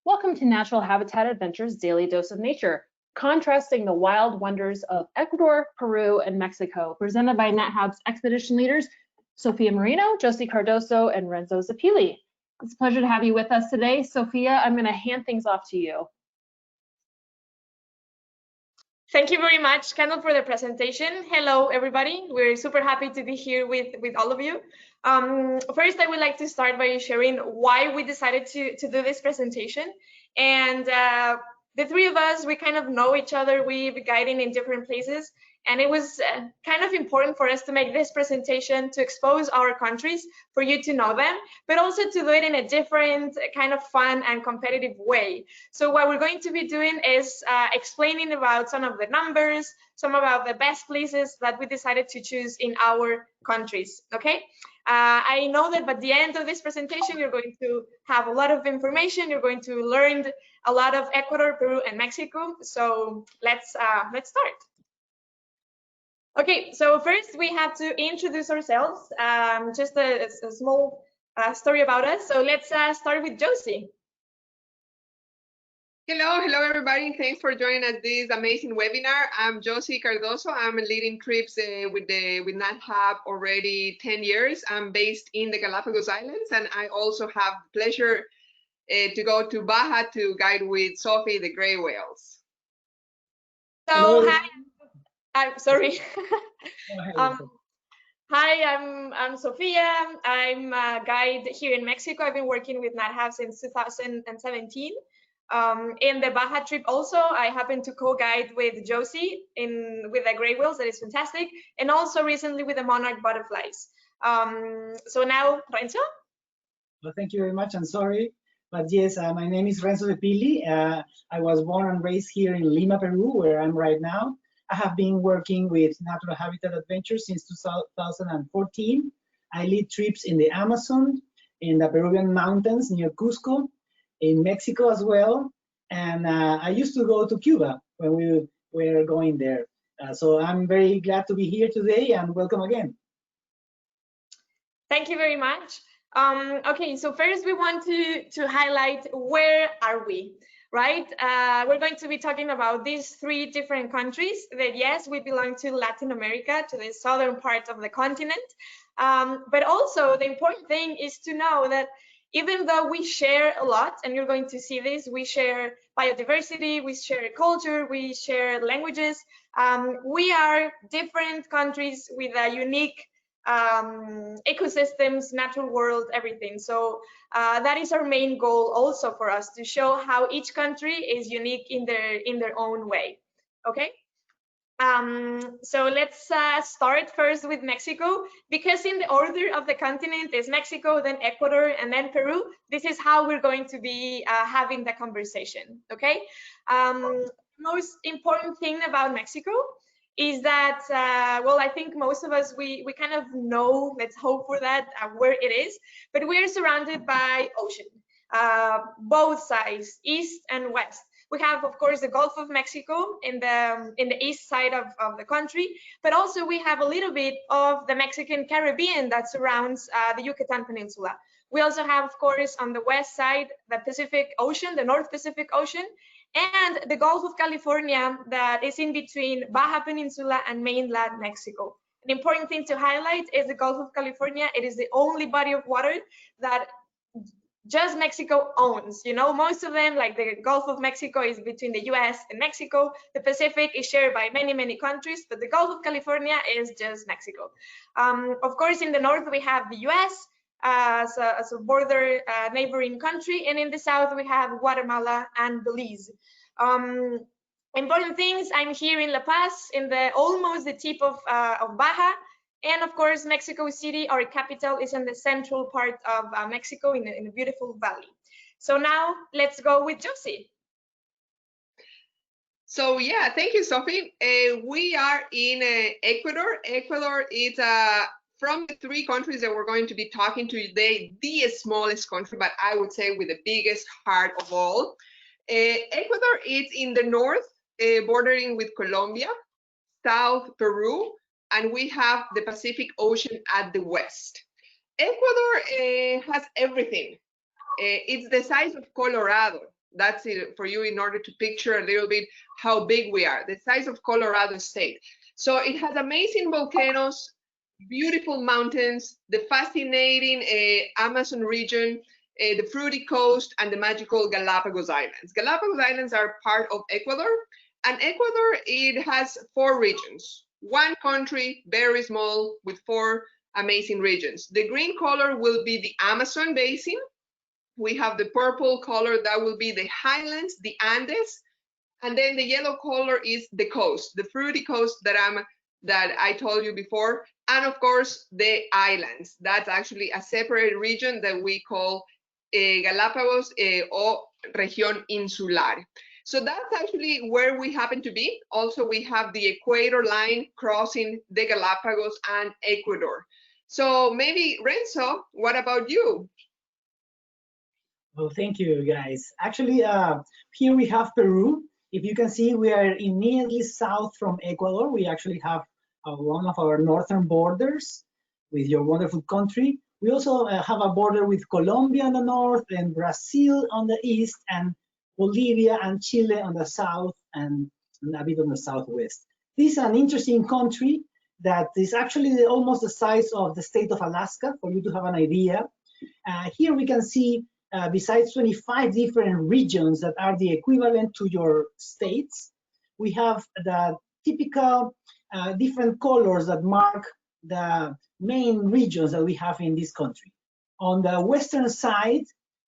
Welcome to Natural Habitat Adventures Daily Dose of Nature, contrasting the wild wonders of Ecuador, Peru, and Mexico, presented by NatHab's expedition leaders, Sofia Marino, Josy Cardoso, and Renzo Zapili. It's a pleasure to have you with us today. Sofia, I'm going to hand things off to you. Thank you very much, Kendall, for the presentation. Hello, everybody. We're super happy to be here with all of you. First, I would like to start by sharing why we decided to do this presentation. And the three of us, we kind of know each other. We've been guiding in different places. And it was kind of important for us to make this presentation to expose our countries for you to know them, but also to do it in a different kind of fun and competitive way. So what we're going to be doing is explaining about some of the numbers, some about the best places that we decided to choose in our countries, okay? I know that by the end of this presentation, you're going to have a lot of information. You're going to learn a lot of Ecuador, Peru, and Mexico. So let's start. Okay, so first we have to introduce ourselves, just a small story about us. So let's start with Josy. Hello everybody. Thanks for joining us this amazing webinar. I'm Josy Cardoso. I'm leading trips with NatHab already 10 years. I'm based in the Galapagos Islands, and I also have the pleasure to go to Baja to guide with Sofia the gray whales. So hello. Hi. I'm sorry. Hi, I'm Sofia. I'm a guide here in Mexico. I've been working with NatHab since 2017. In the Baja trip also, I happened to co-guide with Josy with the gray whales. That is fantastic. And also recently with the monarch butterflies. So now, Renzo? Well, thank you very much. I'm sorry. But yes, my name is Renzo Zapili. I was born and raised here in Lima, Peru, where I'm right now. I have been working with Natural Habitat Adventures since 2014. I lead trips in the Amazon, in the Peruvian mountains near Cusco, in Mexico as well. And I used to go to Cuba when we were going there. So I'm very glad to be here today, and welcome again. Thank you very much. Okay, so first we want to highlight where are we? Right? We're going to be talking about these three different countries that, yes, we belong to Latin America, to the southern part of the continent. But also the important thing is to know that even though we share a lot, and you're going to see this, we share biodiversity, we share culture, we share languages, we are different countries with a unique ecosystems, natural world, everything. So that is our main goal also for us, to show how each country is unique in their own way. Okay. So let's start first with Mexico, because in the order of the continent is Mexico, then Ecuador, and then Peru. This is how we're going to be having the conversation. Okay. Most important thing about Mexico is that, well, I think most of us, we kind of know, let's hope for that, where it is, but we are surrounded by ocean, both sides, east and west. We have, of course, the Gulf of Mexico in the east side of the country, but also we have a little bit of the Mexican Caribbean that surrounds the Yucatan Peninsula. We also have, of course, on the west side, the Pacific Ocean, the North Pacific Ocean, and the Gulf of California that is in between Baja Peninsula and mainland Mexico. An important thing to highlight is the Gulf of California. It is the only body of water that just Mexico owns. You know, most of them, like the Gulf of Mexico, is between the US and Mexico. The Pacific is shared by many, many countries, but the Gulf of California is just Mexico. Of course, in the north, we have the US, as a border neighboring country, and in the south we have Guatemala and Belize. Important things, I'm here in La Paz, in almost the tip of Baja, and of course Mexico City, our capital, is in the central part of Mexico in a beautiful valley. So now let's go with Josy. So yeah, thank you, Sophie. We are in Ecuador. Ecuador is from the three countries that we're going to be talking to today, the smallest country, but I would say with the biggest heart of all. Ecuador is in the north, bordering with Colombia, south Peru, and we have the Pacific Ocean at the west. Ecuador has everything. It's the size of Colorado. That's it for you in order to picture a little bit how big we are, the size of Colorado State. So it has amazing volcanoes, beautiful mountains, the fascinating Amazon region, the fruity coast, and the magical Galapagos Islands. Galapagos Islands are part of Ecuador, and Ecuador, it has 4 regions. One country, very small, with 4 amazing regions. The green color will be the Amazon basin. We have the purple color, that will be the highlands, the Andes, and then the yellow color is the coast, the fruity coast that I told you before, and of course the islands. That's actually a separate region that we call Galapagos or Región Insular. So that's actually where we happen to be. Also, we have the equator line crossing the Galapagos and Ecuador. So maybe Renzo, what about you? Well, thank you, guys. Actually, here we have Peru. If you can see, we are immediately south from Ecuador. We actually have one of our northern borders with your wonderful country. We also have a border with Colombia on the north and Brazil on the east and Bolivia and Chile on the south and a bit on the southwest. This is an interesting country that is actually almost the size of the state of Alaska, for you to have an idea. Here we can see besides 25 different regions that are the equivalent to your states, we have the typical different colors that mark the main regions that we have in this country. On the western side,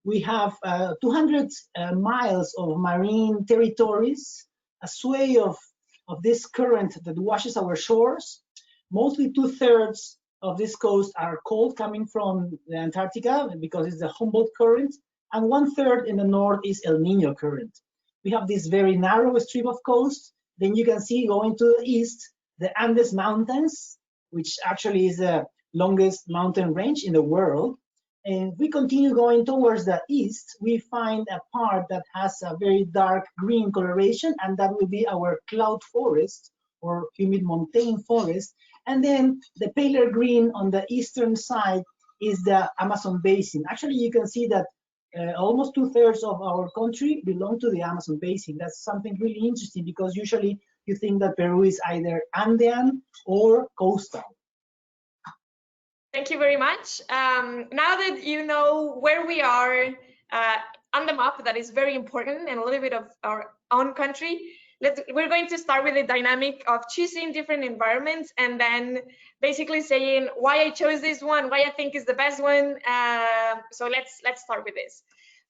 we have 200 miles of marine territories, a sway of this current that washes our shores. Mostly 2/3 of this coast are cold, coming from the Antarctica because it's the Humboldt current, and 1/3 in the north is El Nino current. We have this very narrow strip of coast. Then you can see going to the east, the Andes Mountains, which actually is the longest mountain range in the world. And if we continue going towards the east, we find a part that has a very dark green coloration, and that will be our cloud forest or humid montane forest. And then the paler green on the eastern side is the Amazon basin. Actually, you can see that almost 2/3 of our country belong to the Amazon basin. That's something really interesting because usually you think that Peru is either Andean or coastal. Thank you very much. Now that you know where we are on the map, that is very important, and a little bit of our own country, we're going to start with the dynamic of choosing different environments and then basically saying why I chose this one, why I think is the best one. So let's start with this.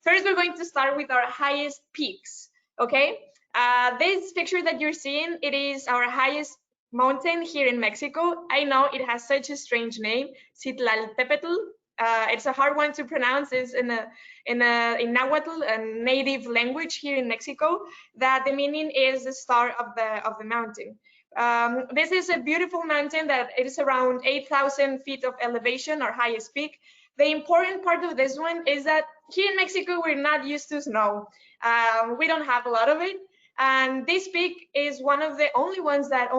First, we're going to start with our highest peaks, okay? This picture that you're seeing, it is our highest mountain here in Mexico. I know it has such a strange name, Citlaltépetl. It's a hard one to pronounce. It's in Nahuatl, a native language here in Mexico, that the meaning is the star of the mountain. This is a beautiful mountain that it is around 8,000 feet of elevation, our highest peak. The important part of this one is that here in Mexico, we're not used to snow. We don't have a lot of it. And this peak is one of the only ones that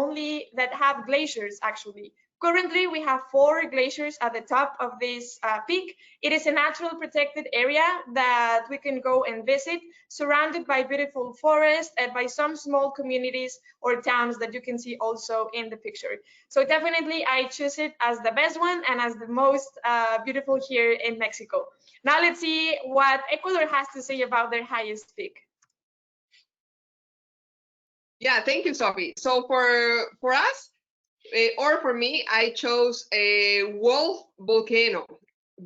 have glaciers, actually. Currently, we have 4 glaciers at the top of this peak. It is a natural protected area that we can go and visit, surrounded by beautiful forests and by some small communities or towns that you can see also in the picture. So definitely, I choose it as the best one and as the most beautiful here in Mexico. Now let's see what Ecuador has to say about their highest peak. Yeah, thank you, Sophie. So for us, or for me, I chose a Wolf volcano,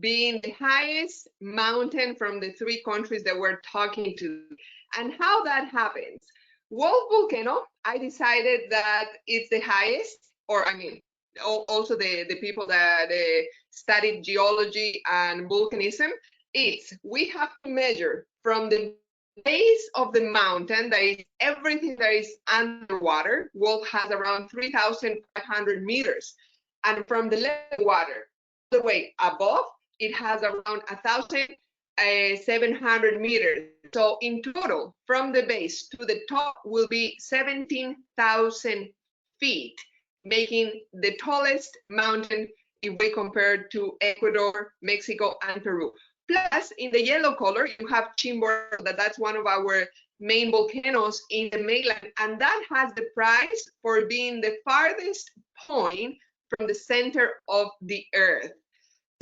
being the highest mountain from the 3 countries that we're talking to. And how that happens. Wolf volcano, I decided that it's the highest, or I mean, also the people that studied geology and volcanism, we have to measure from the base of the mountain, that is everything that is underwater. Wolf has around 3,500 meters. And from the level of water all the way above, it has around 1,700 meters. So in total, from the base to the top will be 17,000 feet, making the tallest mountain if we compare to Ecuador, Mexico, and Peru. Plus, in the yellow color, you have Chimborazo, that's one of our main volcanoes in the mainland, and that has the prize for being the farthest point from the center of the Earth.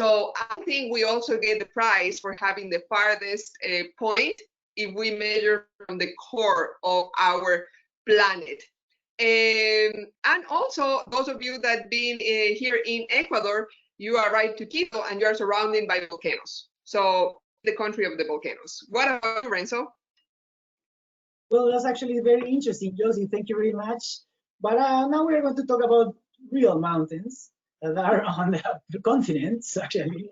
So I think we also get the prize for having the farthest point if we measure from the core of our planet. And also, those of you that been here in Ecuador, you are right to Quito, and you are surrounded by volcanoes. So the country of the volcanoes. What about you, Renzo? Well, that's actually very interesting, Josy. Thank you very much. But now we're going to talk about real mountains that are on the continents, actually.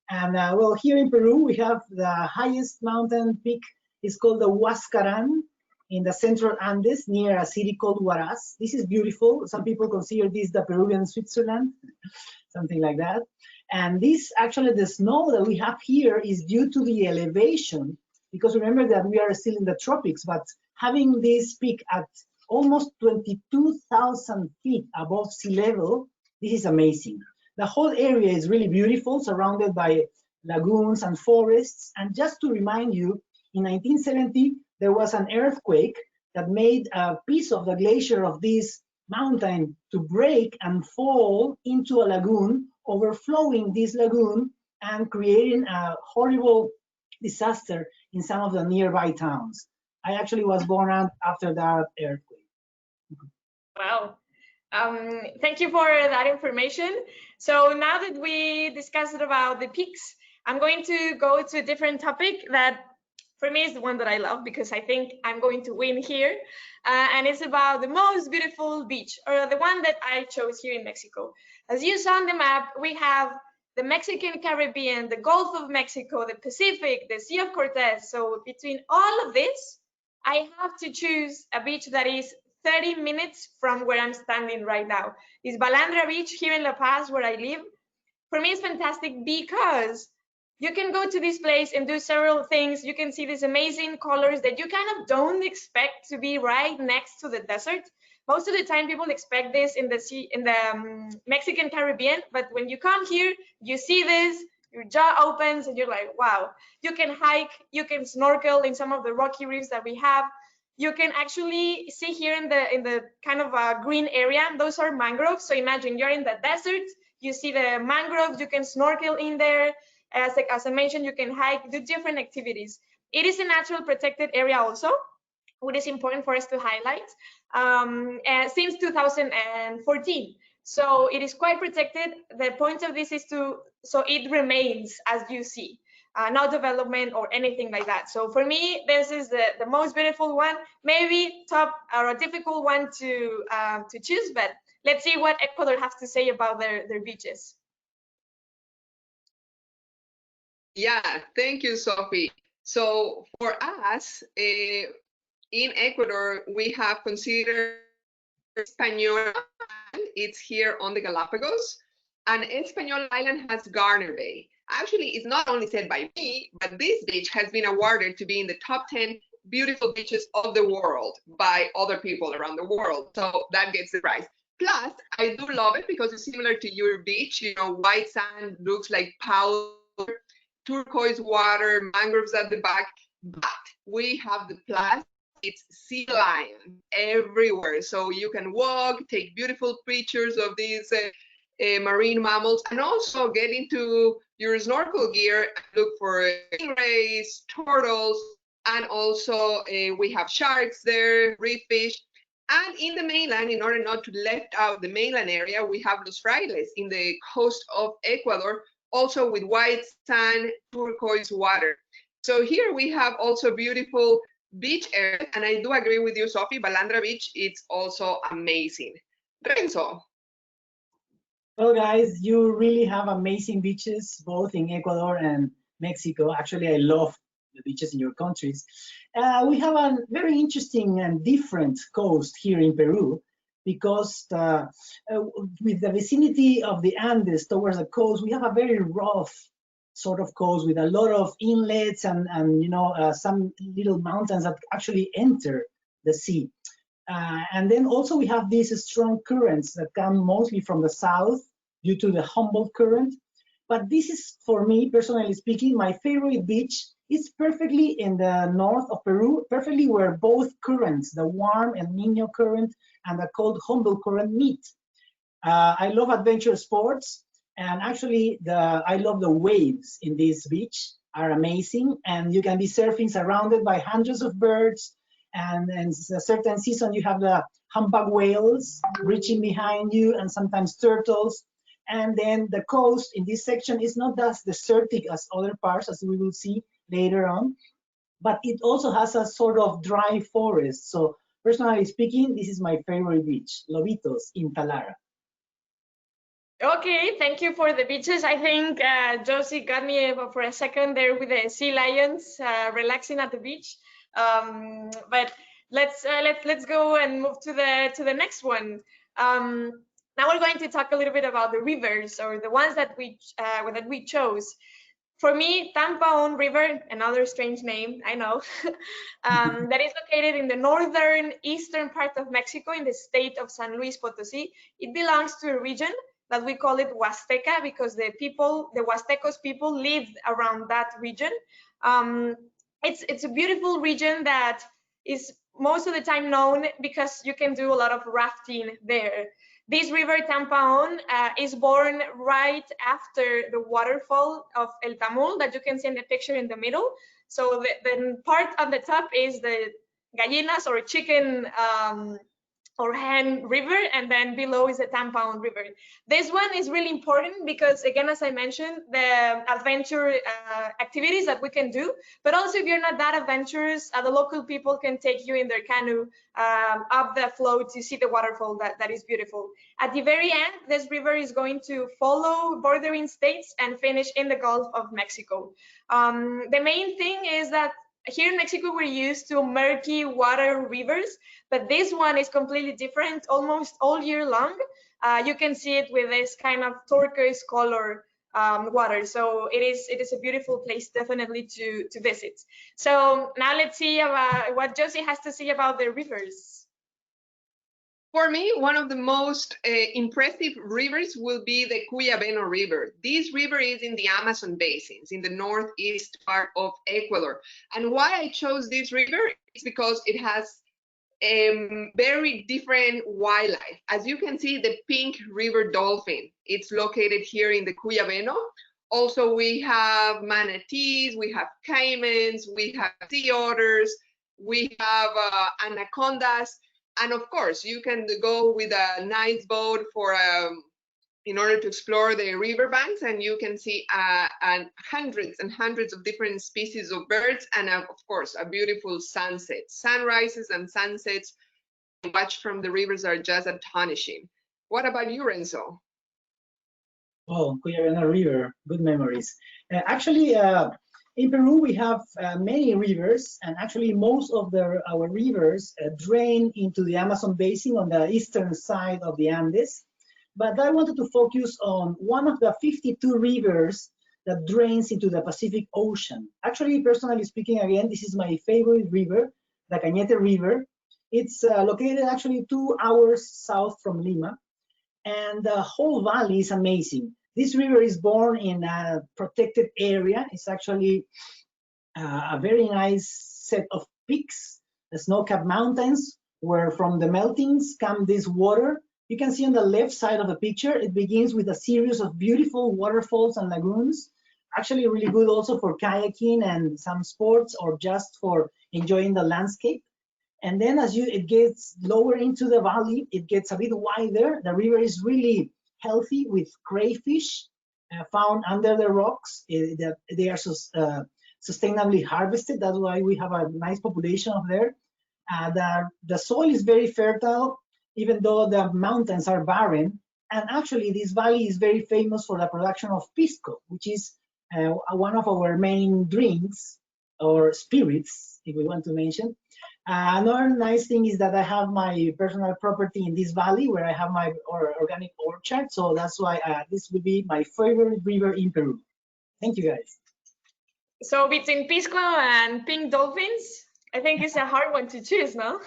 And well, here in Peru, we have the highest mountain peak. It's called the Huascarán in the central Andes near a city called Huaraz. This is beautiful. Some people consider this the Peruvian Switzerland, something like that. And this, actually, the snow that we have here is due to the elevation, because remember that we are still in the tropics, but having this peak at almost 22,000 feet above sea level, this is amazing. The whole area is really beautiful, surrounded by lagoons and forests. And just to remind you, in 1970, there was an earthquake that made a piece of the glacier of this mountain to break and fall into a lagoon, overflowing this lagoon and creating a horrible disaster in some of the nearby towns. I actually was born after that earthquake. Wow. Thank you for that information. So now that we discussed about the peaks, I'm going to go to a different topic that for me is the one that I love, because I think I'm going to win here. And it's about the most beautiful beach, or the one that I chose here in Mexico. As you saw on the map, we have the Mexican Caribbean, the Gulf of Mexico, the Pacific, the Sea of Cortez. So between all of this, I have to choose a beach that is 30 minutes from where I'm standing right now. It's Balandra Beach here in La Paz, where I live. For me, it's fantastic because you can go to this place and do several things. You can see these amazing colors that you kind of don't expect to be right next to the desert. Most of the time, people expect this in the sea, in the Mexican Caribbean, but when you come here, you see this, your jaw opens, and you're like, wow. You can hike, you can snorkel in some of the rocky reefs that we have. You can actually see here in the kind of a green area, those are mangroves. So imagine you're in the desert, you see the mangroves, you can snorkel in there. As I mentioned, you can hike, do different activities. It is a natural protected area also, what is important for us to highlight, since 2014. So it is quite protected. The point of this is so it remains as you see, no development or anything like that. So for me, this is the most beautiful one, maybe top or a difficult one to choose, but let's see what Ecuador has to say about their beaches. Yeah, thank you, Sophie. So for us, in Ecuador, we have considered Española. It's here on the Galapagos, and Española Island has Garner Bay. Actually, it's not only said by me, but this beach has been awarded to be in the top 10 beautiful beaches of the world by other people around the world. So that gets the prize. Plus, I do love it because it's similar to your beach. You know, white sand looks like powder, turquoise water, mangroves at the back, but we have the plus. It's sea lions everywhere, so you can walk, take beautiful pictures of these marine mammals, and also get into your snorkel gear and look for stingrays, turtles, and also we have sharks there, reef fish. And in the mainland, in order not to left out the mainland area, we have Los Frailes in the coast of Ecuador, also with white sand, turquoise water. So here we have also beautiful beach area, and I do agree with you, Sophie. Balandra Beach, it's also amazing. Renzo. Well, guys, you really have amazing beaches, both in Ecuador and Mexico. Actually, I love the beaches in your countries. We have a very interesting and different coast here in Peru, because with the vicinity of the Andes towards the coast, we have a very rough sort of coast with a lot of inlets and you know, some little mountains that actually enter the sea. And then also we have these strong currents that come mostly from the south due to the Humboldt current. But this is, for me, personally speaking, my favorite beach. It's perfectly in the north of Peru, perfectly where both currents, the warm El Nino current and the cold Humboldt current meet. I love adventure sports, and actually I love the waves in this beach are amazing, and you can be surfing surrounded by hundreds of birds, and in a certain season you have the humpback whales reaching behind you, and sometimes turtles. And then the coast in this section is not as desertic as other parts, as we will see later on, but it also has a sort of dry forest. So personally speaking, this is my favorite beach, Lobitos in Talara. Okay, thank you for the beaches. I think Josy got me for a second there with the sea lions relaxing at the beach. But let's go and move to the next one. Now we're going to talk a little bit about the rivers, or the ones that we chose. For me, Tampaón River, another strange name, I know, that is located in the northern eastern part of Mexico in the state of San Luis Potosí. It belongs to a region that we call it Huasteca, because the Huastecos people live around that region. It's a beautiful region that is most of the time known because you can do a lot of rafting there. This river, Tampaón, is born right after the waterfall of El Tamul that you can see in the picture in the middle. So the part on the top is the gallinas, or chicken or hen river, and then below is the Tampaón River. This one is really important because, again, as I mentioned, the adventure activities that we can do, but also if you're not that adventurous, the local people can take you in their canoe up the float to see the waterfall that is beautiful. At the very end, this river is going to follow bordering states and finish in the Gulf of Mexico. The main thing is that here in Mexico, we're used to murky water rivers, but this one is completely different almost all year long. You can see it with this kind of turquoise color water. So it is a beautiful place definitely to visit. So now let's see about what Josy has to say about the rivers. For me, one of the most impressive rivers will be the Cuyabeno River. This river is in the Amazon basins, in the northeast part of Ecuador. And why I chose this river is because it has very different wildlife. As you can see, the pink river dolphin, it's located here in the Cuyabeno. Also, we have manatees, we have caimans, we have sea otters, we have anacondas. And of course, you can go with a nice boat for in order to explore the riverbanks, and you can see hundreds and hundreds of different species of birds, and of course, a beautiful sunset. Sunrises and sunsets watched from the rivers are just astonishing. What about you, Renzo? Oh, Cuyabeno River, good memories. Actually, in Peru, we have many rivers, and actually most of our rivers drain into the Amazon basin on the eastern side of the Andes. But I wanted to focus on one of the 52 rivers that drains into the Pacific Ocean. Actually, personally speaking, again, this is my favorite river, the Cañete River. It's located actually 2 hours south from Lima, and the whole valley is amazing. This river is born in a protected area. It's actually a very nice set of peaks, the snow-capped mountains, where from the meltings come this water. You can see on the left side of the picture, it begins with a series of beautiful waterfalls and lagoons. Actually really good also for kayaking and some sports, or just for enjoying the landscape. And then as it gets lower into the valley, it gets a bit wider. The river is really healthy with crayfish found under the rocks. They are sustainably harvested. That's why we have a nice population of there. The soil is very fertile, even though the mountains are barren. And actually, this valley is very famous for the production of pisco, which is one of our main drinks, or spirits, if we want to mention. Another nice thing is that I have my personal property in this valley where I have my organic orchard. So that's why this will be my favorite river in Peru. Thank you, guys. So between pisco and pink dolphins, I think it's a hard one to choose, no?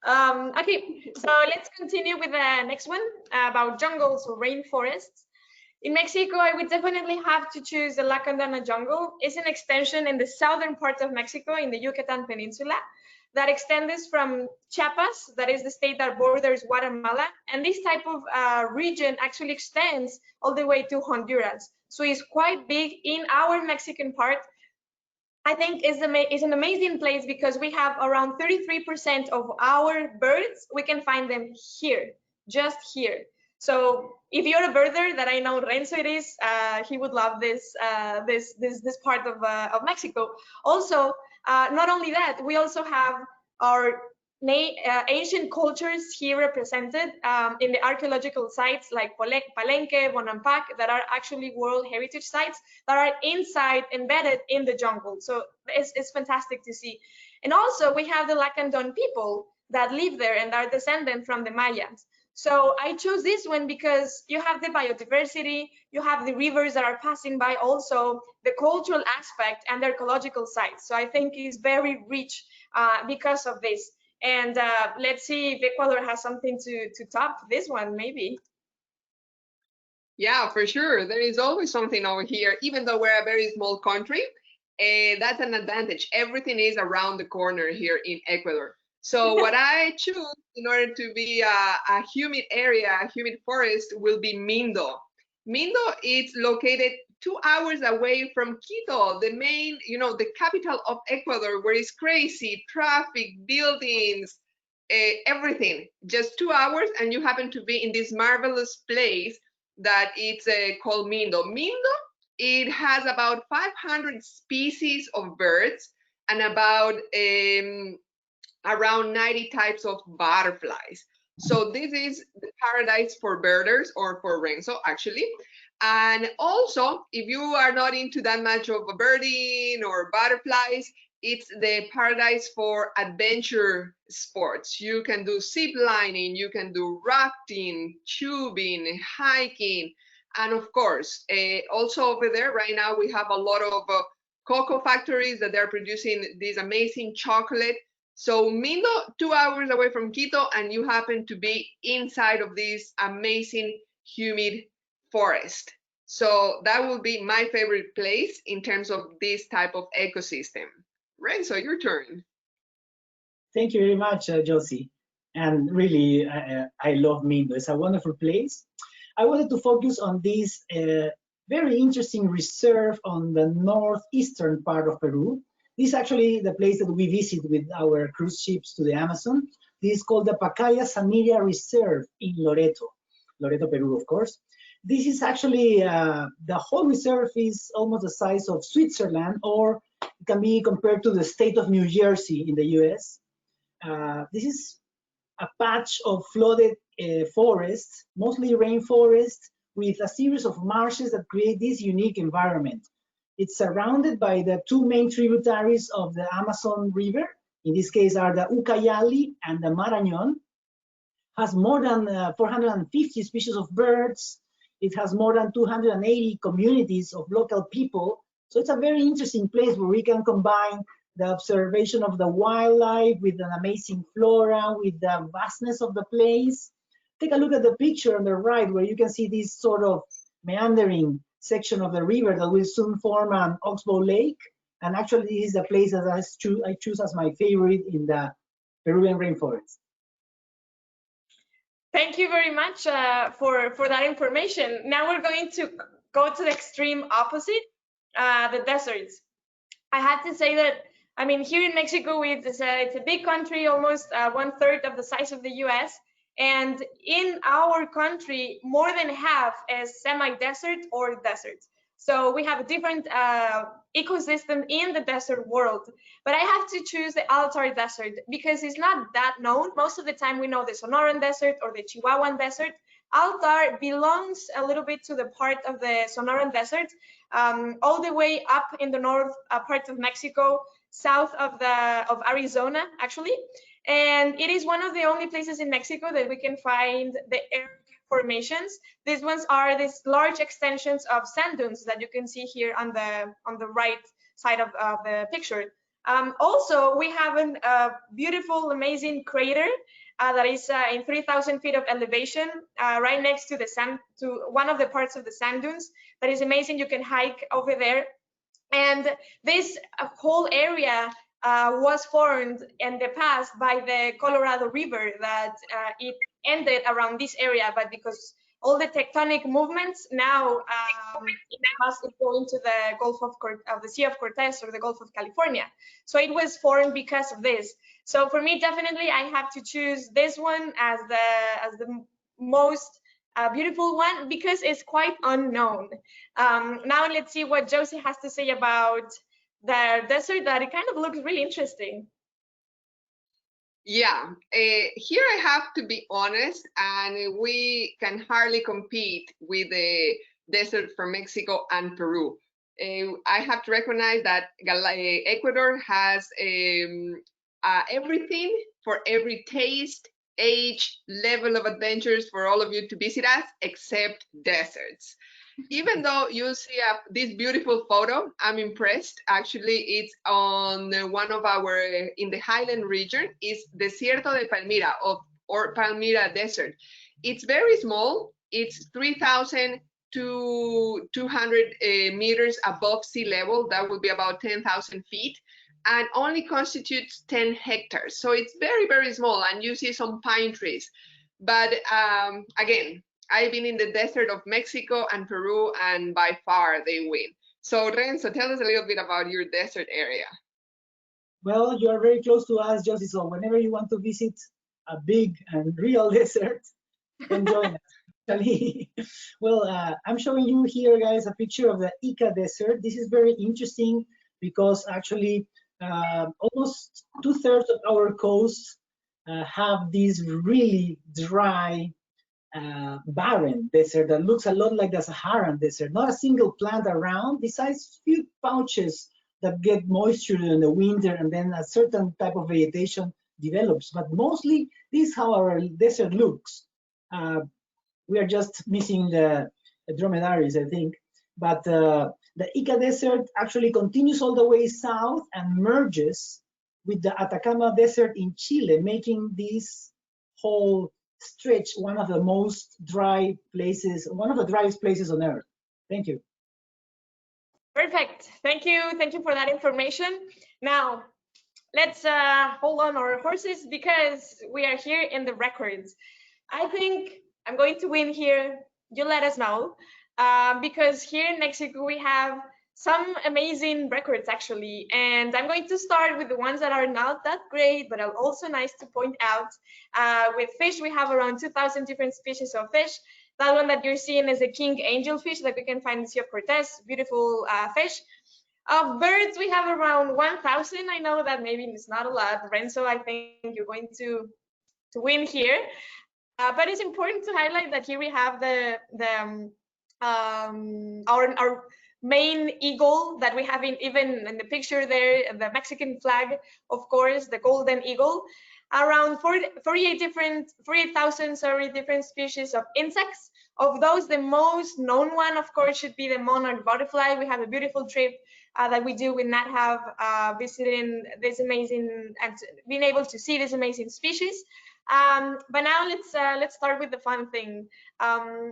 Okay, so let's continue with the next one about jungles or rainforests. In Mexico, I would definitely have to choose the Lacandona Jungle. It's an extension in the southern part of Mexico, in the Yucatan Peninsula, that extends from Chiapas, that is the state that borders Guatemala, and this type of region actually extends all the way to Honduras. So it's quite big in our Mexican part. I think is an amazing place because we have around 33% of our birds, we can find them here, just here. So if you're a birder, that I know Renzo it is, he would love this part of Mexico. Also, not only that, we also have our ancient cultures here represented in the archaeological sites like Palenque, Bonampak, that are actually World Heritage Sites that are inside, embedded in the jungle. So it's fantastic to see. And also we have the Lacandon people that live there and are descendant from the Mayans. So I chose this one because you have the biodiversity, you have the rivers that are passing by, also the cultural aspect and the ecological sites. So I think it's very rich because of this. And let's see if Ecuador has something to top this one, maybe. Yeah, for sure. There is always something over here, even though we're a very small country. That's an advantage. Everything is around the corner here in Ecuador. So what I choose in order to be a humid area, a humid forest, will be Mindo. Mindo is located 2 hours away from Quito, the main, the capital of Ecuador, where it's crazy, traffic, buildings, everything. Just 2 hours, and you happen to be in this marvelous place that it's called Mindo. Mindo, it has about 500 species of birds and about around 90 types of butterflies. So this is the paradise for birders, or for Renzo actually. And also, if you are not into that much of birding or butterflies, it's the paradise for adventure sports. You can do zip lining, you can do rafting, tubing, hiking, and of course, also over there right now we have a lot of cocoa factories that they're producing this amazing chocolate. So Mindo, 2 hours away from Quito, and you happen to be inside of this amazing humid forest. So that will be my favorite place in terms of this type of ecosystem. Renzo, your turn. Thank you very much, Josy. And really, I love Mindo. It's a wonderful place. I wanted to focus on this very interesting reserve on the northeastern part of Peru. This is actually the place that we visit with our cruise ships to the Amazon. This is called the Pacaya-Samiria Reserve in Loreto, Peru, of course. This is actually, the whole reserve is almost the size of Switzerland, or it can be compared to the state of New Jersey in the US. This is a patch of flooded forests, mostly rainforest, with a series of marshes that create this unique environment. It's surrounded by the two main tributaries of the Amazon River. In this case are the Ucayali and the Marañón. Has more than 450 species of birds. It has more than 280 communities of local people. So it's a very interesting place where we can combine the observation of the wildlife with an amazing flora, with the vastness of the place. Take a look at the picture on the right, where you can see this sort of meandering section of the river that will soon form an oxbow lake. And actually, this is the place that I choose as my favorite in the Peruvian rainforest. Thank you very much for that information. Now we're going to go to the extreme opposite, the deserts. I have to say that, I mean, here in Mexico, it's a big country, almost 1/3 of the size of the US. And in our country, more than half is semi-desert or desert. So we have a different ecosystem in the desert world. But I have to choose the Altar Desert because it's not that known. Most of the time we know the Sonoran Desert or the Chihuahuan Desert. Altar belongs a little bit to the part of the Sonoran Desert, all the way up in the north part of Mexico, south of Arizona, actually. And it is one of the only places in Mexico that we can find the air formations. These ones are these large extensions of sand dunes that you can see here on the right side of the picture. Also, we have a beautiful, amazing crater that is in 3,000 feet of elevation, right next to one of the parts of the sand dunes. That is amazing. You can hike over there. And this whole area was formed in the past by the Colorado River that it ended around this area, but because all the tectonic movements now it has to go into the Gulf of the Sea of Cortez or the Gulf of California. So it was formed because of this. So for me, definitely, I have to choose this one as the most beautiful one because it's quite unknown. Now let's see what Josy has to say about the desert. That it kind of looks really interesting. Yeah, here I have to be honest, and we can hardly compete with the desert from Mexico and Peru. I have to recognize that Ecuador has everything for every taste, age, level of adventures for all of you to visit us, except deserts. Even though you see this beautiful photo, I'm impressed. Actually, it's on one of our, in the highland region, is Desierto de Palmira or Palmira Desert. It's very small. It's 3,200 meters above sea level. That would be about 10,000 feet, and only constitutes 10 hectares. So it's very, very small, and you see some pine trees. But again, I've been in the desert of Mexico and Peru, and by far they win. So Renzo, tell us a little bit about your desert area. Well, you are very close to us, Josy, so whenever you want to visit a big and real desert, then join us. Well, I'm showing you here, guys, a picture of the Ica Desert. This is very interesting because actually almost 2/3 of our coasts have this really dry, barren desert that looks a lot like the Saharan desert. Not a single plant around, besides few pouches that get moisture in the winter, and then a certain type of vegetation develops. But mostly, this is how our desert looks. We are just missing the dromedaries, I think. But the Ica Desert actually continues all the way south and merges with the Atacama Desert in Chile, making this whole stretch one of the most dry places, one of the driest places on Earth. Thank you. Perfect. Thank you. Thank you for that information. Now, let's hold on our horses because we are here in the records. I think I'm going to win here. You let us know. Because here in Mexico, we have some amazing records actually. And I'm going to start with the ones that are not that great, but are also nice to point out. With fish, we have around 2,000 different species of fish. That one that you're seeing is a king angelfish that we can find in the Sea of Cortez, beautiful fish. Of birds, we have around 1,000. I know that maybe it's not a lot. Renzo, I think you're going to win here. But it's important to highlight that here we have our main eagle that we have even in the picture there, the Mexican flag, of course, the golden eagle. Around 48,000 different species of insects. Of those, the most known one, of course, should be the monarch butterfly. We have a beautiful trip that we do with NatHab, visiting this amazing and being able to see this amazing species. But now let's start with the fun thing.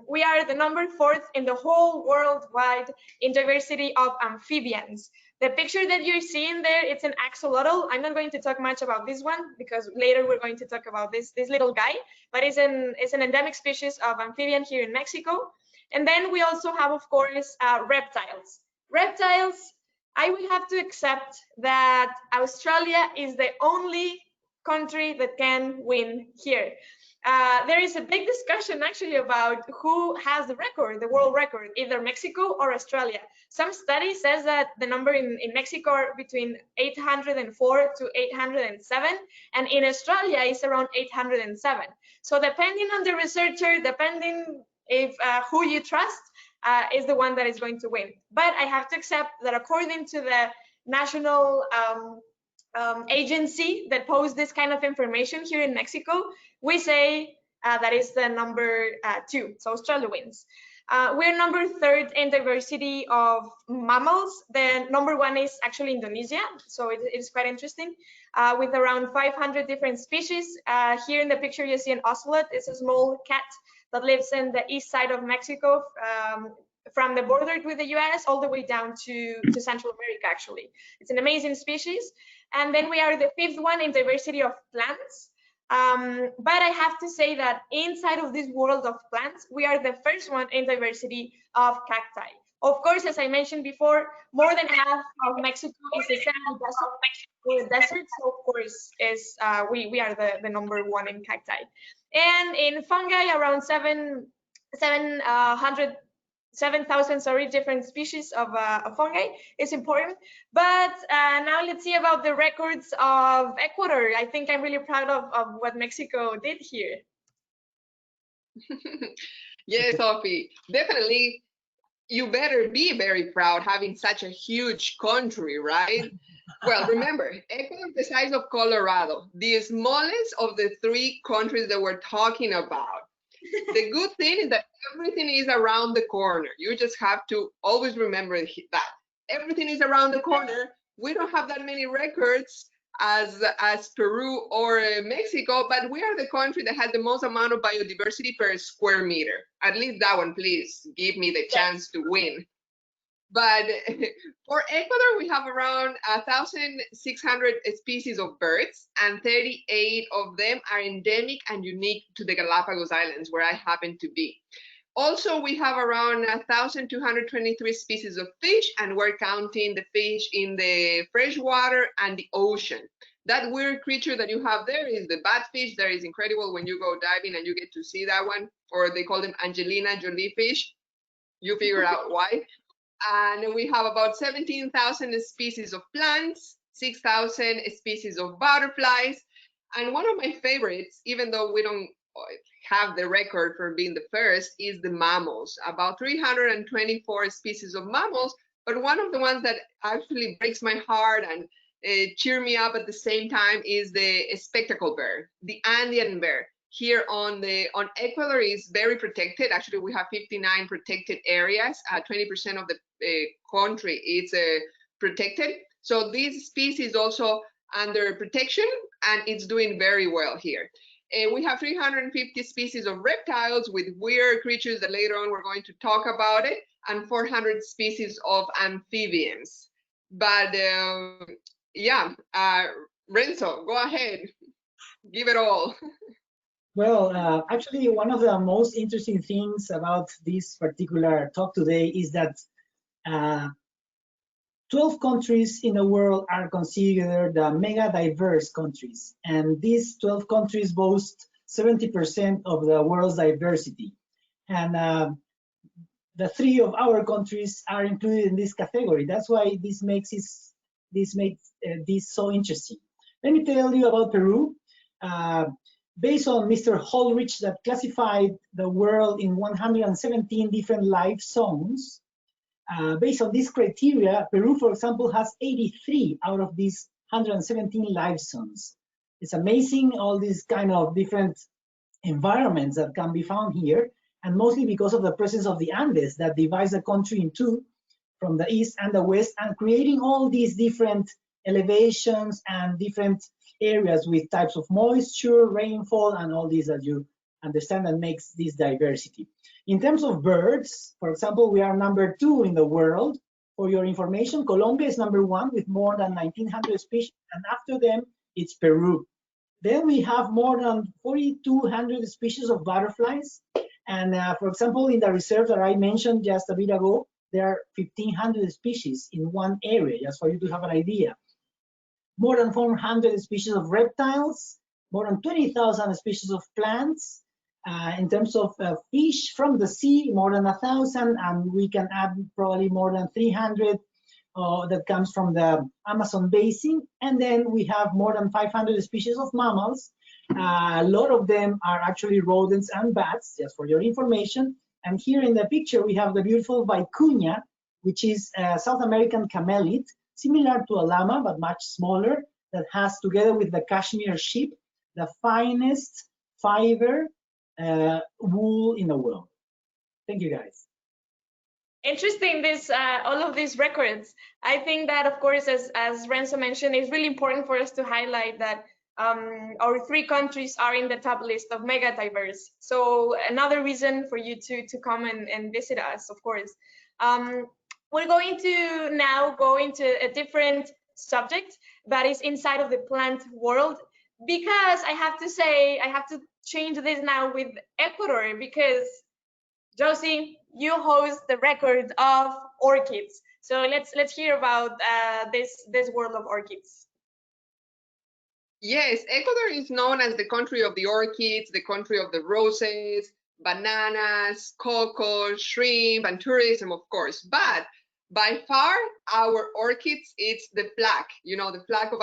We are the number 4th in the whole worldwide in diversity of amphibians. The picture that you're seeing there, it's an axolotl. I'm not going to talk much about this one because later we're going to talk about this little guy, but it's an endemic species of amphibian here in Mexico. And then we also have, of course, reptiles. Reptiles, I will have to accept that Australia is the only country that can win here. There is a big discussion actually about who has the record, the world record, either Mexico or Australia. Some study says that the number in Mexico are between 804 to 807, and in Australia is around 807. So depending on the researcher, depending if who you trust, is the one that is going to win. But I have to accept that according to the national agency that posts this kind of information here in Mexico, we say that is the number 2, so Australia wins. We're number 3rd in diversity of mammals. The number 1 is actually Indonesia, so it is quite interesting, with around 500 different species. Here in the picture you see an ocelot. It's a small cat that lives in the east side of Mexico, from the border with the US all the way down to Central America, actually. It's an amazing species. And then we are the 5th one in diversity of plants. But I have to say that inside of this world of plants, we are the 1st one in diversity of cacti. Of course, as I mentioned before, more than half of Mexico is a desert, so of course we are the number 1 in cacti. And in fungi, around 7,000 different species of fungi is important. But now let's see about the records of Ecuador. I think I'm really proud of what Mexico did here. Yes, Sophie, definitely. You better be very proud having such a huge country, right? Well, remember, Ecuador is the size of Colorado, the smallest of the 3 countries that we're talking about. The good thing is that everything is around the corner. You just have to always remember that. Everything is around the corner. We don't have that many records as Peru or Mexico, but we are the country that has the most amount of biodiversity per square meter. At least that one, please give me the chance to win. But for Ecuador, we have around 1,600 species of birds, and 38 of them are endemic and unique to the Galapagos Islands, where I happen to be. Also, we have around 1,223 species of fish, and we're counting the fish in the freshwater and the ocean. That weird creature that you have there is the batfish. That is incredible when you go diving and you get to see that one, or they call them Angelina Jolie fish. You figure out why. And we have about 17,000 species of plants, 6,000 species of butterflies. And one of my favorites, even though we don't have the record for being the first, is the mammals. About 324 species of mammals, but one of the ones that actually breaks my heart and cheer me up at the same time is the spectacle bear, the Andean bear. Here on Ecuador is very protected. Actually, we have 59 protected areas. 20% of the country is protected. So this species is also under protection, and it's doing very well here. We have 350 species of reptiles with weird creatures that later on we're going to talk about it, and 400 species of amphibians. But yeah, Renzo, go ahead, give it all. Well, actually, one of the most interesting things about this particular talk today is that 12 countries in the world are considered mega diverse countries, and these 12 countries boast 70% of the world's diversity. And the 3 of our countries are included in this category. That's why this makes this so interesting. Let me tell you about Peru. Based on Mr. Holrich, that classified the world in 117 different life zones. Based on this criteria, Peru, for example, has 83 out of these 117 life zones. It's amazing, all these kind of different environments that can be found here, and mostly because of the presence of the Andes that divides the country in 2, from the east and the west, and creating all these different elevations and different areas with types of moisture, rainfall, and all these that you understand that makes this diversity. In terms of birds, for example, we are number 2 in the world. For your information, Colombia is number 1 with more than 1,900 species, and after them, it's Peru. Then we have more than 4,200 species of butterflies. And for example, in the reserve that I mentioned just a bit ago, there are 1,500 species in one area, just for you to have an idea. More than 400 species of reptiles, more than 20,000 species of plants. In terms of fish from the sea, more than 1,000, and we can add probably more than 300 that comes from the Amazon basin. And then we have more than 500 species of mammals. A lot of them are actually rodents and bats, just for your information. And here in the picture, we have the beautiful vicuña, which is a South American camelid, similar to a llama, but much smaller, that has, together with the cashmere sheep, the finest fiber wool in the world. Thank you, guys. Interesting, this all of these records. I think that, of course, as Renzo mentioned, it's really important for us to highlight that our 3 countries are in the top list of mega diverse. So another reason for you to come and visit us, of course. We're going to now go into a different subject that is inside of the plant world, because I have to say, I have to change this now with Ecuador, because Josy, you host the record of orchids. So let's hear about this world of orchids. Yes, Ecuador is known as the country of the orchids, the country of the roses, bananas, cocoa, shrimp, and tourism, of course. But by far, our orchids, it's the flag, the flag of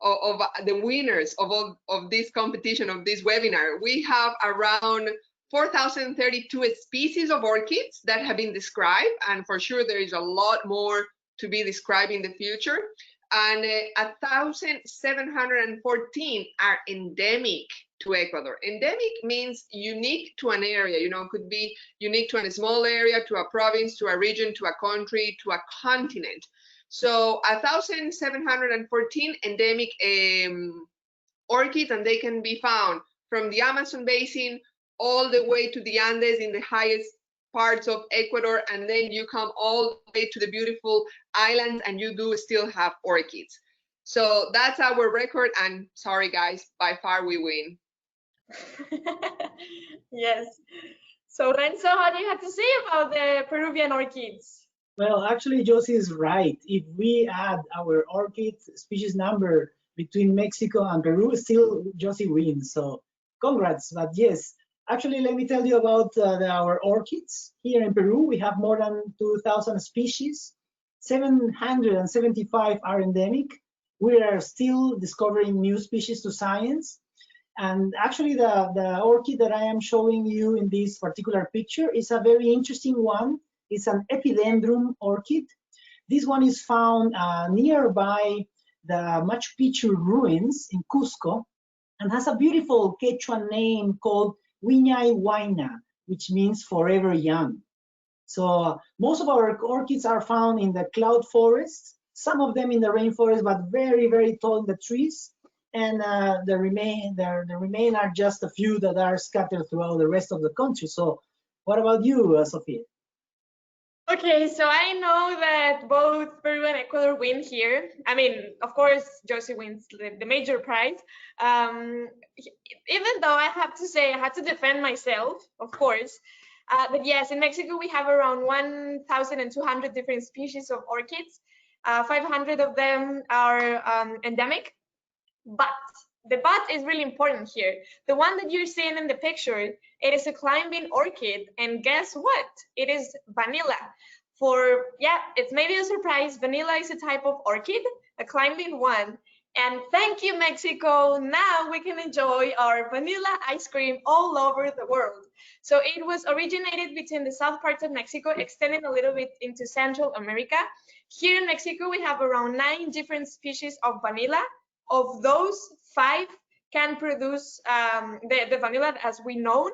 of the winners of this competition, of this webinar. We have around 4,032 species of orchids that have been described, and for sure there is a lot more to be described in the future. And 1,714 are endemic to Ecuador. Endemic means unique to an area, could be unique to a small area, to a province, to a region, to a country, to a continent. So 1,714 endemic orchids, and they can be found from the Amazon basin all the way to the Andes in the highest parts of Ecuador, and then you come all the way to the beautiful islands, and you do still have orchids. So that's our record, and sorry guys, by far we win. Yes. So Renzo, how do you have to say about the Peruvian orchids? Well, actually, Josy is right. If we add our orchid species number between Mexico and Peru, still Josy wins. So congrats. But yes, actually, let me tell you about our orchids. Here in Peru, we have more than 2,000 species. 775 are endemic. We are still discovering new species to science. And actually, the orchid that I am showing you in this particular picture is a very interesting one. It's an epidendrum orchid. This one is found nearby the Machu Picchu ruins in Cusco, and has a beautiful Quechua name called Wiñay Huayna, which means forever young. So most of our orchids are found in the cloud forests, some of them in the rainforest, but very, very tall in the trees. And the remain are just a few that are scattered throughout the rest of the country. So what about you, Sofia? Okay, so I know that both Peru and Ecuador win here. I mean, of course, Josy wins the major prize. Even though I have to say, I had to defend myself, of course. But yes, in Mexico, we have around 1,200 different species of orchids. 500 of them are endemic. But the but is really important here. The one that you're seeing in the picture, it is a climbing orchid, and guess what? It is vanilla. It's maybe a surprise. Vanilla is a type of orchid, a climbing one. And thank you, Mexico. Now we can enjoy our vanilla ice cream all over the world. So it was originated between the south parts of Mexico, extending a little bit into Central America. Here in Mexico, we have around 9 different species of vanilla. Of those, 5 can produce the vanilla as we know,